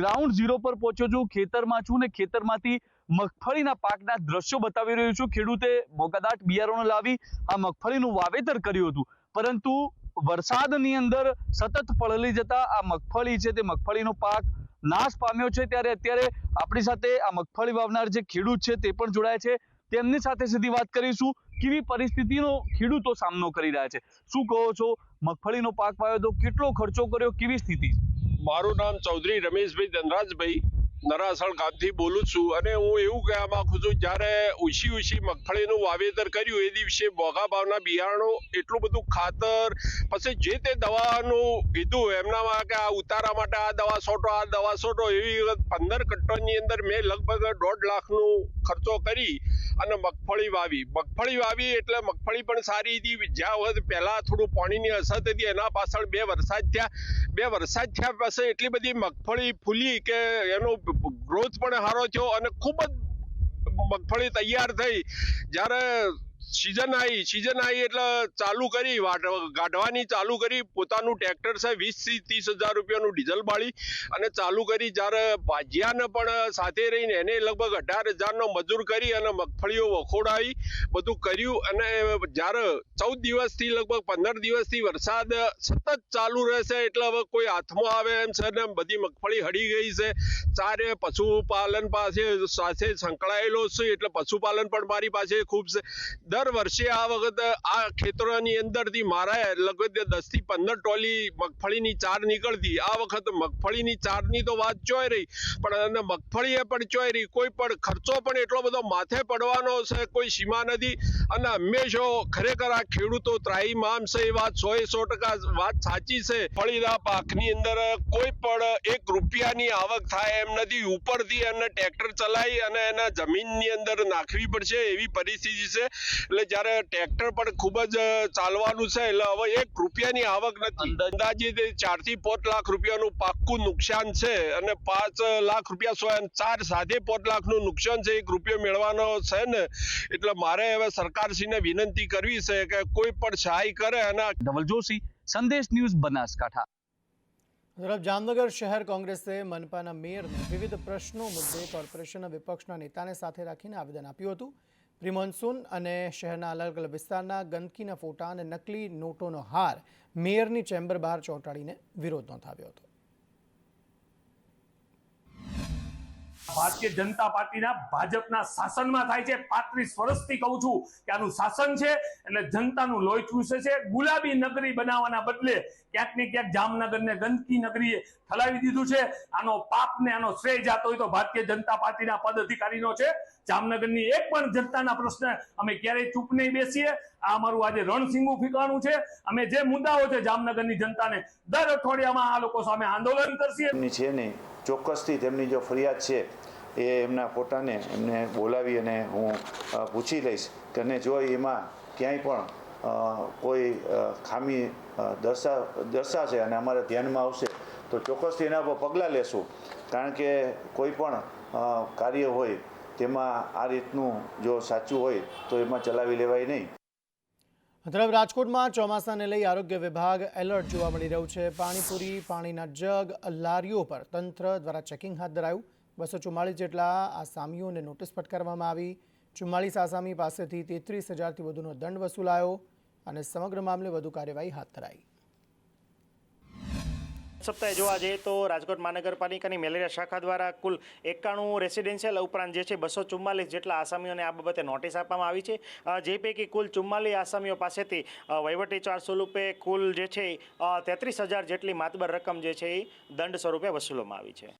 ગ્રાઉન્ડ ઝીરો પર પહોંચ્યો છું, ખેતરમાં છું ને ખેતરમાંથી મગફળીના પાકના દ્રશ્યો બતાવી રહ્યો છું. ખેડૂતે મોગાદાટ બિયારણો લાવી આ મગફળીનું વાવેતર કર્યું હતું, પરંતુ વરસાદની અંદર સતત પલળી જતા આ મગફળી છે તે મગફળીનો પાક નાશ પામ્યો છે. ત્યારે અત્યારે આપણી સાથે આ મગફળી વાવનાર જે ખેડૂત છે તે પણ જોડાય છે. તેમની સાથે સીધી વાત કરીશું. કેવી પરિસ્થિતિનો ખેડૂતો સામનો કરી રહ્યા છે, શું કહો છો? મગફળીનો પાક વાવ્યો તો કેટલો ખર્ચો કર્યો, કેવી સ્થિતિ? મારું નામ ચૌધરી રમેશભાઈ ધનરાજભાઈ નરાસણ ગામથી બોલું છું. અને હું એવું કહેવા માંગુ છું, જ્યારે ઊંચી મગફળીનું વાવેતર કર્યું એ દિવસે મોંઘા ભાવના બિયારણો, એટલું બધું ખાતર, પછી જે તે દવાનું કીધું એમનામાં કે આ ઉતારા માટે આ દવા છોટો એવી 15 કટ્ટરની અંદર મેં લગભગ 1.5 લાખનું ખર્ચો કરી અને મગફળી વાવી એટલે મગફળી પણ સારી હતી. જ્યાં વખત પહેલા થોડું પાણીની અછત હતી એના પાછળ બે વરસાદ થયા પછી એટલી બધી મગફળી ફૂલી કે એનો ગ્રોથ પણ સારો થયો અને ખૂબ જ મગફળી તૈયાર થઈ. જ્યારે સિઝન આવી એટલે ચાલુ કરી ગાઢવાની ચાલુ કરી. પોતાનું ટ્રેક્ટર છે 20 થી 30 હજાર રૂપિયાનું ડીઝલ બાળી અને ચાલુ કરી. જ્યારે ભાજિયાને પણ સાથે રહીને એને લગભગ 18,000નો મજૂર કરી અને મગફળીઓ વખોડાવી બધું કર્યું. અને જ્યારે 14 દિવસથી લગભગ 15 દિવસથી વરસાદ સતત ચાલુ રહેશે એટલે હવે કોઈ હાથમાં આવે એમ છે ને બધી મગફળી હળી ગઈ છે. ચારે પશુપાલન સાથે સંકળાયેલો છે એટલે પશુપાલન પણ મારી પાસે ખૂબ છે. દર વર્ષે આ વખતે આ ખેતરોની અંદરથી મારા લગભગ 10 થી 15 ટોલી મગફળીની ચાર નીકળતી. આ વખત મગફળીની ચારની તો વાત ચોય રહી, પણ મગફળીએ પણ ચોય રહી. કોઈ પણ ખર્ચો પણ એટલો બધો માથે પડવાનો છે, કોઈ સીમા નથી. અને હંમેશા ખરેખર આ ખેડૂતો ત્રાહીમામ છે એ વાત 100% વાત સાચી છે. મગફળીના પાકની અંદર કોઈ પણ 1 રૂપિયાની આવક થાય એમ નથી. ઉપરથી એને ટ્રેક્ટર ચલાવી અને એના જમીનની અંદર નાખવી પડશે એવી પરિસ્થિતિ છે. એટલે જ્યારે ટ્રેક્ટર પણ ખૂબ જ ચાલવાનું છે એટલે હવે 1 રૂપિયાની આવક નથી. અંદાજિત 4 થી 5 લાખ રૂપિયાનું પાક્કું નુકસાન છે અને 5 લાખ રૂપિયા 4 સાથે 5 લાખનું નુકસાન છે. 1 રૂપિયો મેળવાનો છે ને એટલે મારે હવે સરકારશ્રીને વિનંતી કરવી છે કે કોઈ પણ સહાય કરે. અને ધવલ જોશી, સંદેશ ન્યૂઝ, બનાસકાંઠા. તરફ જામનગર શહેર કોંગ્રેસે મનપાના મેયરને વિવિધ પ્રશ્નો મુદ્દે કોર્પોરેશનના વિપક્ષના નેતાને સાથે રાખીને આવેદન આપ્યું હતું. પ્રી મોન્સૂન અને શહેરના અલગ અલગ વિસ્તારના ગંદકીના ફોટા અને નકલી નોટોનો હાર મેયરની ચેમ્બર બહાર ચોંટાડીને વિરોધ નોંધાવ્યો હતો. ભારતીય જનતા પાર્ટીના ભાજપના શાસનમાં થાય છે. 35 વર્ષથી કહું છું કે આનું શાસન છે એટલે જનતાનું લોહી ચૂસે છે. ગુલાબી નગરી બનાવવાના બદલે ક્યાંક ને ક્યાંક જામનગરને ગંદકી નગરીએ ઠલાવી દીધું છે. આનો પાપ ને આનો શ્રેય જાતો હોય તો ભારતીય જનતા પાર્ટીના પદ અધિકારીનો છે. જામનગરની એક પણ જનતાના પ્રશ્ન અમે ક્યારેય ચૂપ નહીં બેસીએ. આ અમારું આજે રણસીંગું ફીકાણું છે. અમે જે મુદ્દાઓ છે જામનગરની જનતાને દર અઠવાડિયામાં આ લોકો સામે આંદોલન કરશે. ચોક્કસથી તેમની જો ફરિયાદ છે એ એમના ફોટાને એમને બોલાવી અને હું પૂછી લઈશ કે અને જો એમાં ક્યાંય પણ કોઈ ખામી દર્શાશે અને અમારા ધ્યાનમાં આવશે તો ચોક્કસથી એના પર પગલાં લેશું. કારણ કે કોઈ પણ કાર્ય હોય તેમાં આ રીતનું જો સાચું હોય તો એમાં ચલાવી લેવાય નહીં. તરફ રાજકોટમાં ચોમાસાને લઈ આરોગ્ય વિભાગ એલર્ટ જોવા મળી રહ્યું છે. પાણીપુરી, પાણીના જગ, લારીઓ પર તંત્ર દ્વારા ચેકિંગ હાથ ધરાયું. 244 જેટલા આસામીઓને નોટિસ ફટકારવામાં આવી. 44 આસામી પાસેથી 33,000થી વધુનો દંડ વસૂલાયો અને સમગ્ર મામલે વધુ કાર્યવાહી હાથ ધરાઈ. સપ્તાહે જોવા જઈએ તો રાજકોટ મહાનગરપાલિકાની મેલેરિયા શાખા દ્વારા કુલ 91 રેસિડેન્શિયલ ઉપરાંત જે છે 244 જેટલા આસામીઓને આ બાબતે નોટિસ આપવામાં આવી છે. જે પૈકી કુલ 44 આસામીઓ પાસેથી વહીવટી ચાર્જ સ્વરૂપે કુલ જે છે 33,000 જેટલી માતબર રકમ જે છે એ દંડ સ્વરૂપે વસૂલવામાં આવી છે.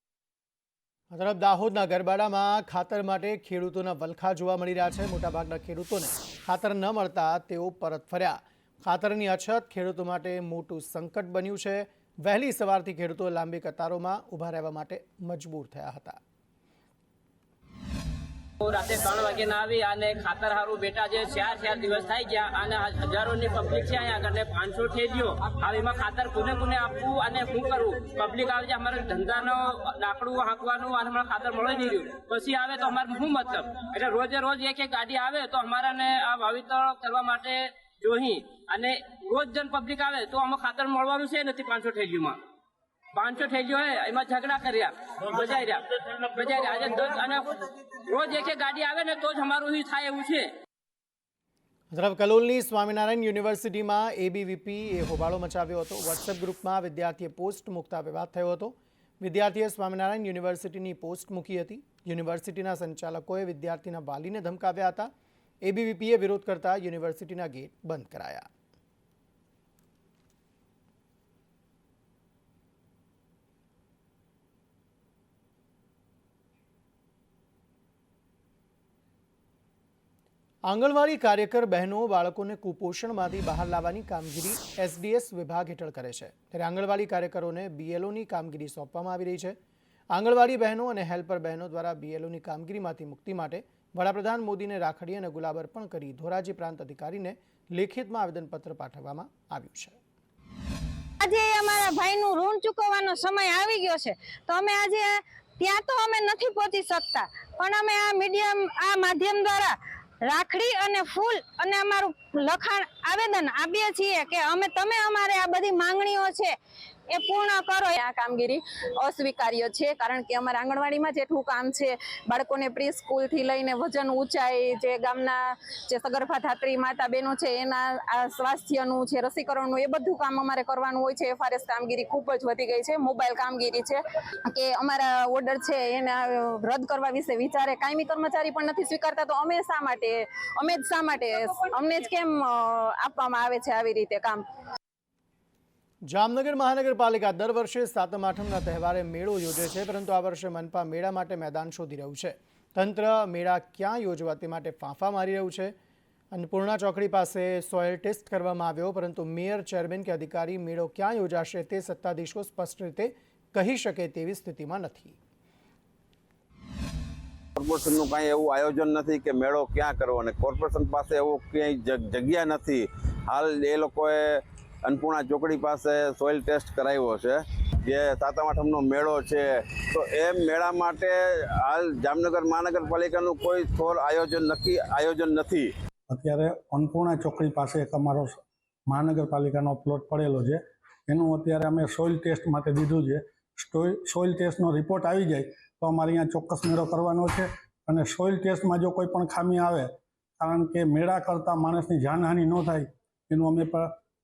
તરફ દાહોદના ગરબાડામાં ખાતર માટે ખેડૂતોના વલખા જોવા મળી રહ્યા છે. મોટાભાગના ખેડૂતોને ખાતર ન મળતા તેઓ પરત ફર્યા. ખાતરની અછત ખેડૂતો માટે મોટું સંકટ બન્યું છે. વહેલી સવારથી ખેડૂતો લાંબી કતારોમાં ઊભા રહેવા માટે મજબૂર થયા હતા. રાતે 3 વાગે ના આવી અને ખાતર હારું બેટા જે 4 દિવસ થઈ ગયા અને હજારોની પબ્લિક છે અહીંયા આગળ 500 થઈ ગયો. હવે એમાં ખાતર કોને આપવું અને શું કરવું? પબ્લિક આવે છે અમારે ધંધાનો લાકડું હાંકવાનું અને અમારે ખાતર મળી નહીં રહ્યું. પછી આવે તો અમારે શું મતલબ? એટલે રોજ એક ગાડી આવે તો અમારાને આ વાવેતર કરવા માટે જોઈ અને રોજ જન પબ્લિક આવે તો આમાં ખાતર મળવાનું છે નથી 500 થઈ ગયું. 500 થઈ ગયો હોય એમાં ઝઘડા કર્યા બજાઈ રહ્યા આજે અને રોજ એક ગાડી આવે ને તો જ અમારું થાય એવું છે। તરફ કલોલની સ્વામિનારાયણ યુનિવર્સિટીમાં એબીવીપી એ હોબાળો મચાવ્યો હતો। વોટ્સએપ ગ્રુપમાં વિદ્યાર્થીએ પોસ્ટ મૂકતા વિવાદ થયો હતો। વિદ્યાર્થીએ સ્વામિનારાયણ યુનિવર્સિટીની પોસ્ટ મૂકી હતી। યુનિવર્સિટીના સંચાલકોએ વિદ્યાર્થીના વાલીને ધમકાવ્યા હતા। એબીવીપીએ વિરોધ કરતા યુનિવર્સિટીના ગેટ બંધ કરાયા। આંગણવાડી કાર્યકર બહેનો બાળકોને કુપોષણમાંથી બહાર લાવવાની કામગીરી એસડીએસ વિભાગ હેઠળ કરે છે, ત્યારે આંગણવાડી કાર્યકરોને બીએલઓની કામગીરી સોંપવામાં આવી રહી છે। આંગણવાડી બહેનો અને હેલ્પર બહેનો દ્વારા બીએલઓની કામગીરીમાંથી મુક્તિ માટે વડાપ્રધાન મોદીને રાખડી અને ગુલાબ અર્પણ કરી ધોરાજી પ્રાંત અધિકારીને લેખિતમાં આવેદનપત્ર પાઠવવામાં આવ્યું છે। આજે અમારા ભાઈનું ઋણ ચૂકવવાનો સમય આવી ગયો છે, તો અમે આજે ત્યાં તો અમે નથી પહોંચી શકતા, પણ અમે આ માધ્યમ દ્વારા રાખડી અને ફૂલ અને અમારું લખાણ આવેદન આપીએ છીએ કે તમે અમારે આ બધી માંગણીઓ છે એ પૂર્ણ કરો। આ કામગીરી અસ્વીકાર્ય છે, કારણ કે અમારા આંગણવાડીમાં જેટલું કામ છે, બાળકોને પ્રી સ્કૂલથી લઈને વજન ઊંચાઈ, જે ગામના જે સગર્ભા ધાત્રી માતા બહેનો છે એના આ સ્વાસ્થ્યનું છે, રસીકરણનું, એ બધું કામ અમારે કરવાનું હોય છે। એફઆરએસ કામગીરી ખૂબ જ વધી ગઈ છે। મોબાઈલ કામગીરી છે કે અમારા ઓર્ડર છે એને રદ કરવા વિશે વિચારે કાયમી કર્મચારી પણ નથી સ્વીકારતા, તો અમે શા માટે અમને જ કેમ આપવામાં આવે છે આવી રીતે કામ। જામનગર મહાનગરપાલિકા દર વર્ષે સાતમ આઠમના તહેવારે મેળો યોજે છે, પરંતુ આ વર્ષે મનપા મેળા માટે મેદાન શોધી રહ્યું છે। તંત્ર મેળા ક્યાં યોજવા તે માટે ફાંફા મારી રહ્યું છે। અન્નપૂર્ણા ચોકડી પાસે સોઇલ ટેસ્ટ કરવામાં આવ્યો, પરંતુ મેયર, ચેરમેન કે અધિકારી મેળો ક્યાં યોજાશે તે સત્તાધીશો સ્પષ્ટ રીતે કહી શકે તેવી સ્થિતિમાં નથી। કોર્પોરેશનનું કાંઈ એવું આયોજન નથી કે મેળો ક્યાં કરવો, અને કોર્પોરેશન પાસે એવું ક્યાંય જગ્યા નથી। હાલ એ લોકોએ અન્નપૂર્ણા ચોકડી પાસે સોઇલ ટેસ્ટ કરાવ્યો છે, જે સાતમ આઠમનો મેળો છે, તો એ મેળા માટે હાલ જામનગર મહાનગરપાલિકાનું કોઈ થોર આયોજન નથી। અત્યારે અન્નપૂર્ણા ચોકડી પાસે એક અમારો મહાનગરપાલિકાનો પ્લોટ પડેલો છે, એનું અત્યારે અમે સોઇલ ટેસ્ટ માટે દીધું છે। સોઇલ ટેસ્ટનો રિપોર્ટ આવી જાય તો અમારે અહીંયા ચોક્કસ મેળો કરવાનો છે, અને સોઇલ ટેસ્ટમાં જો કોઈ પણ ખામી આવે, કારણ કે મેળા કરતાં માણસની જાનહાનિ ન થાય એનું અમે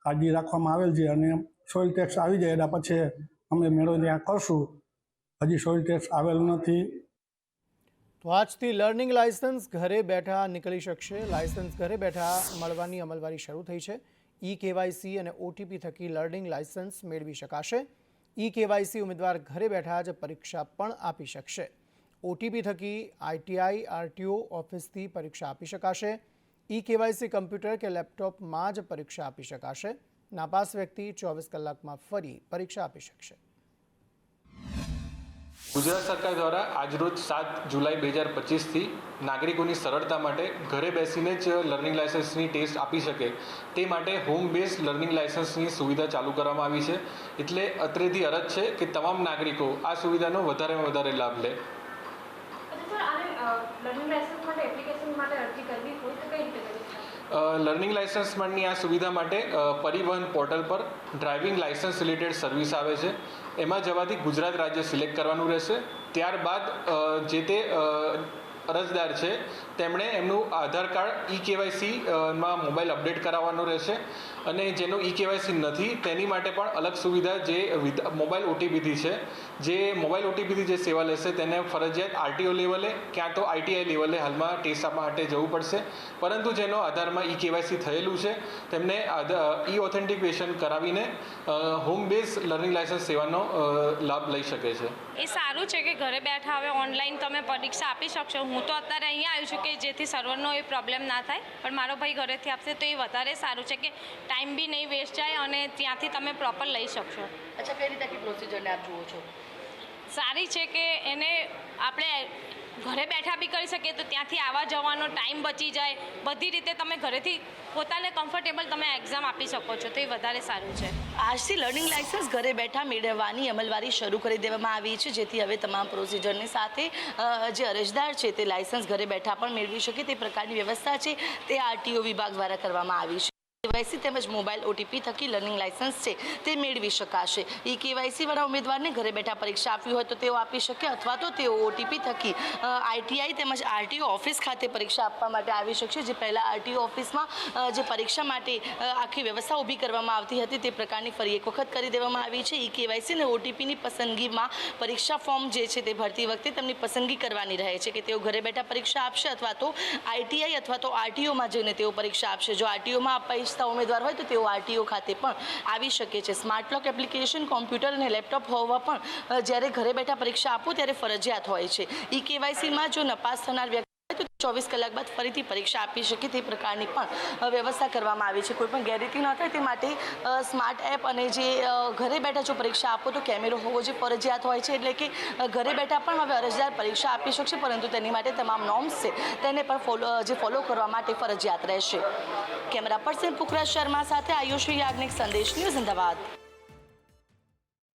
કાળજી રાખવામાં આવેલ છે, અને સોઇલ ટેસ્ટ આવી જાય એના પછી અમે મેળો ત્યાં કરશું। હજી સોઇલ ટેસ્ટ આવેલ નથી। તો આજથી લર્નિંગ લાયસન્સ ઘરે બેઠા નીકળી શકશે। લાયસન્સ ઘરે બેઠા મળવાની અમલવારી શરૂ થઈ છે। કેવાયસી અને ઓટીપી થકી લર્નિંગ લાયસન્સ મેળવી શકાશે। કેવાયસી ઉમેદવાર ઘરે બેઠા જ પરીક્ષા પણ આપી શકશે। ઓટીપી થકી આઈટીઆઈ, આરટીઓ ઓફિસથી પરીક્ષા આપી શકાશે। કેવાયસી કમ્પ્યુટર કે લેપટોપમાં જ પરીક્ષા આપી શકાશે। નાપાસ વ્યક્તિ 24 કલાકમાં ફરી પરીક્ષા આપી શકશે। ગુજરાત સરકાર દ્વારા આજરોજ 7 જુલાઈ 2025થી નાગરિકોની સરળતા માટે ઘરે બેસીને જ લર્નિંગ લાયસન્સની ટેસ્ટ આપી શકે તે માટે હોમ બેઝ લર્નિંગ લાયસન્સની સુવિધા ચાલુ કરવામાં આવી છે। એટલે અત્રેથી અરજ છે કે તમામ નાગરિકો આ સુવિધાનો વધારેમાં વધારે લાભ લે। લર્નિંગ લાયસન્સ માટેની આ સુવિધા માટે પરિવહન પોર્ટલ પર ડ્રાઇવિંગ લાયસન્સ રિલેટેડ સર્વિસ આવે છે, એમાં જવાથી ગુજરાત રાજ્ય સિલેક્ટ કરવાનું રહેશે। ત્યારબાદ જે તે અરજદાર છે તેમણે એમનું આધાર કાર્ડ કેવાયસીમાં મોબાઈલ અપડેટ કરાવવાનો રહેશે, અને જેનો કેવાયસી નથી તેની માટે પણ અલગ સુવિધા જે મોબાઈલ ઓટીપીથી છે, જે મોબાઈલ ઓટીપીથી જે સેવા લેશે તેને ફરજિયાત આરટીઓ લેવલે ક્યાં તો આઈટીઆઈ લેવલે હાલમાં ટેસ્ટ આપવા માટે જવું પડશે, પરંતુ જેનો આધારમાં કેવાયસી થયેલું છે તેમને ઓથેન્ટિકેશન કરાવીને હોમ બેઝ લર્નિંગ લાયસન્સ સેવાનો લાભ લઈ શકે છે। એ સારું છે કે ઘરે બેઠા હવે ઓનલાઈન તમે પરીક્ષા આપી શકશો। હું તો અત્યારે અહીંયા આવી છું કે જેથી સર્વરનો એ પ્રોબ્લેમ ના થાય, પણ મારો ભાઈ ઘરેથી આપશે તો એ વધારે સારું છે કે ટાઈમ બી નહીં વેસ્ટ જાય અને ત્યાંથી તમે પ્રોપર લઈ શકશો। અચ્છા, કઈ રીતે પ્રોસિજરને આપ જુઓ છો? સારી છે કે એને આપણે ઘરે બેઠા બી કરી શકીએ, તો ત્યાંથી આવવા જવાનો ટાઈમ બચી જાય, બધી રીતે તમે ઘરેથી પોતાને કમ્ફર્ટેબલ તમે એક્ઝામ આપી શકો છો, તો એ વધારે સારું છે। આજથી લર્નિંગ લાયસન્સ ઘરે બેઠા મેળવવાની અમલવારી શરૂ કરી દેવામાં આવી છે, જેથી હવે તમામ પ્રોસિજરની સાથે જે અરજદાર છે તે લાયસન્સ ઘરે બેઠા પણ મેળવી શકે તે પ્રકારની વ્યવસ્થા છે તે આરટીઓ વિભાગ દ્વારા કરવામાં આવી છે। કેવાયસી તેમજ મોબાઈલ ઓટીપી થકી લર્નિંગ લાયસન્સ છે તે મેળવી શકાશે. ઈ કેવાયસી વાળા ઉમેદવારને ઘરે બેઠા પરીક્ષા આપવી હોય તો તેઓ આપી શકે અથવા તો તેઓ ઓટીપી થકી આઈટીઆઈ તેમજ આરટીઓ ઓફિસ ખાતે પરીક્ષા આપવા માટે આવી શકશે. જે પહેલાં આરટીઓ ઓફિસમાં જે પરીક્ષા માટે આખી વ્યવસ્થા ઊભી કરવામાં આવતી હતી તે પ્રકારની ફરી એક વખત કરી દેવામાં આવી છે. ઈ કેવાયસી અને ઓટીપીની પસંદગીમાં પરીક્ષા ફોર્મ જે છે તે ભરતી વખતે તેમની પસંદગી કરવાની રહે છે કે તેઓ ઘરે બેઠા પરીક્ષા આપશે અથવા તો આઈટીઆઈ અથવા તો આરટીઓમાં જઈને તેઓ પરીક્ષા આપશે. જો આરટીઓમાં આપવા ઉમેદવાર હોય તો તેઓ આરટીઓ ખાતે પણ આવી શકે છે. સ્માર્ટ લોક એપ્લિકેશન, કોમ્પ્યુટર અને લેપટોપ હોવા પણ જ્યારે ઘરે બેઠા પરીક્ષા આપો ત્યારે ફરજિયાત હોય છે. ઈ કેવાયસીમાં જો નપાસ થનાર વ્યક્તિ 24 કલાક બાદ ફરીથી પરીક્ષા આપી શકે તે પ્રકારની પણ વ્યવસ્થા કરવામાં આવી છે. કોઈ પણ ગેરરીતિ ન થાય તે માટે સ્માર્ટ એપ અને જે ઘરે બેઠા જો પરીક્ષા આપો તો કેમેરો હોવો જે ફરજિયાત હોય છે. એટલે કે ઘરે બેઠા પણ હવે અરજદાર પરીક્ષા આપી શકશે, પરંતુ તેની માટે તમામ નોર્મ્સ છે તેને પણ ફોલો કરવા માટે ફરજિયાત રહેશે. કેમેરા પર્સન પુખરાજ શર્મા સાથે આયુષી યાજ્ઞિક, સંદેશ ન્યૂઝ, અમદાવાદ.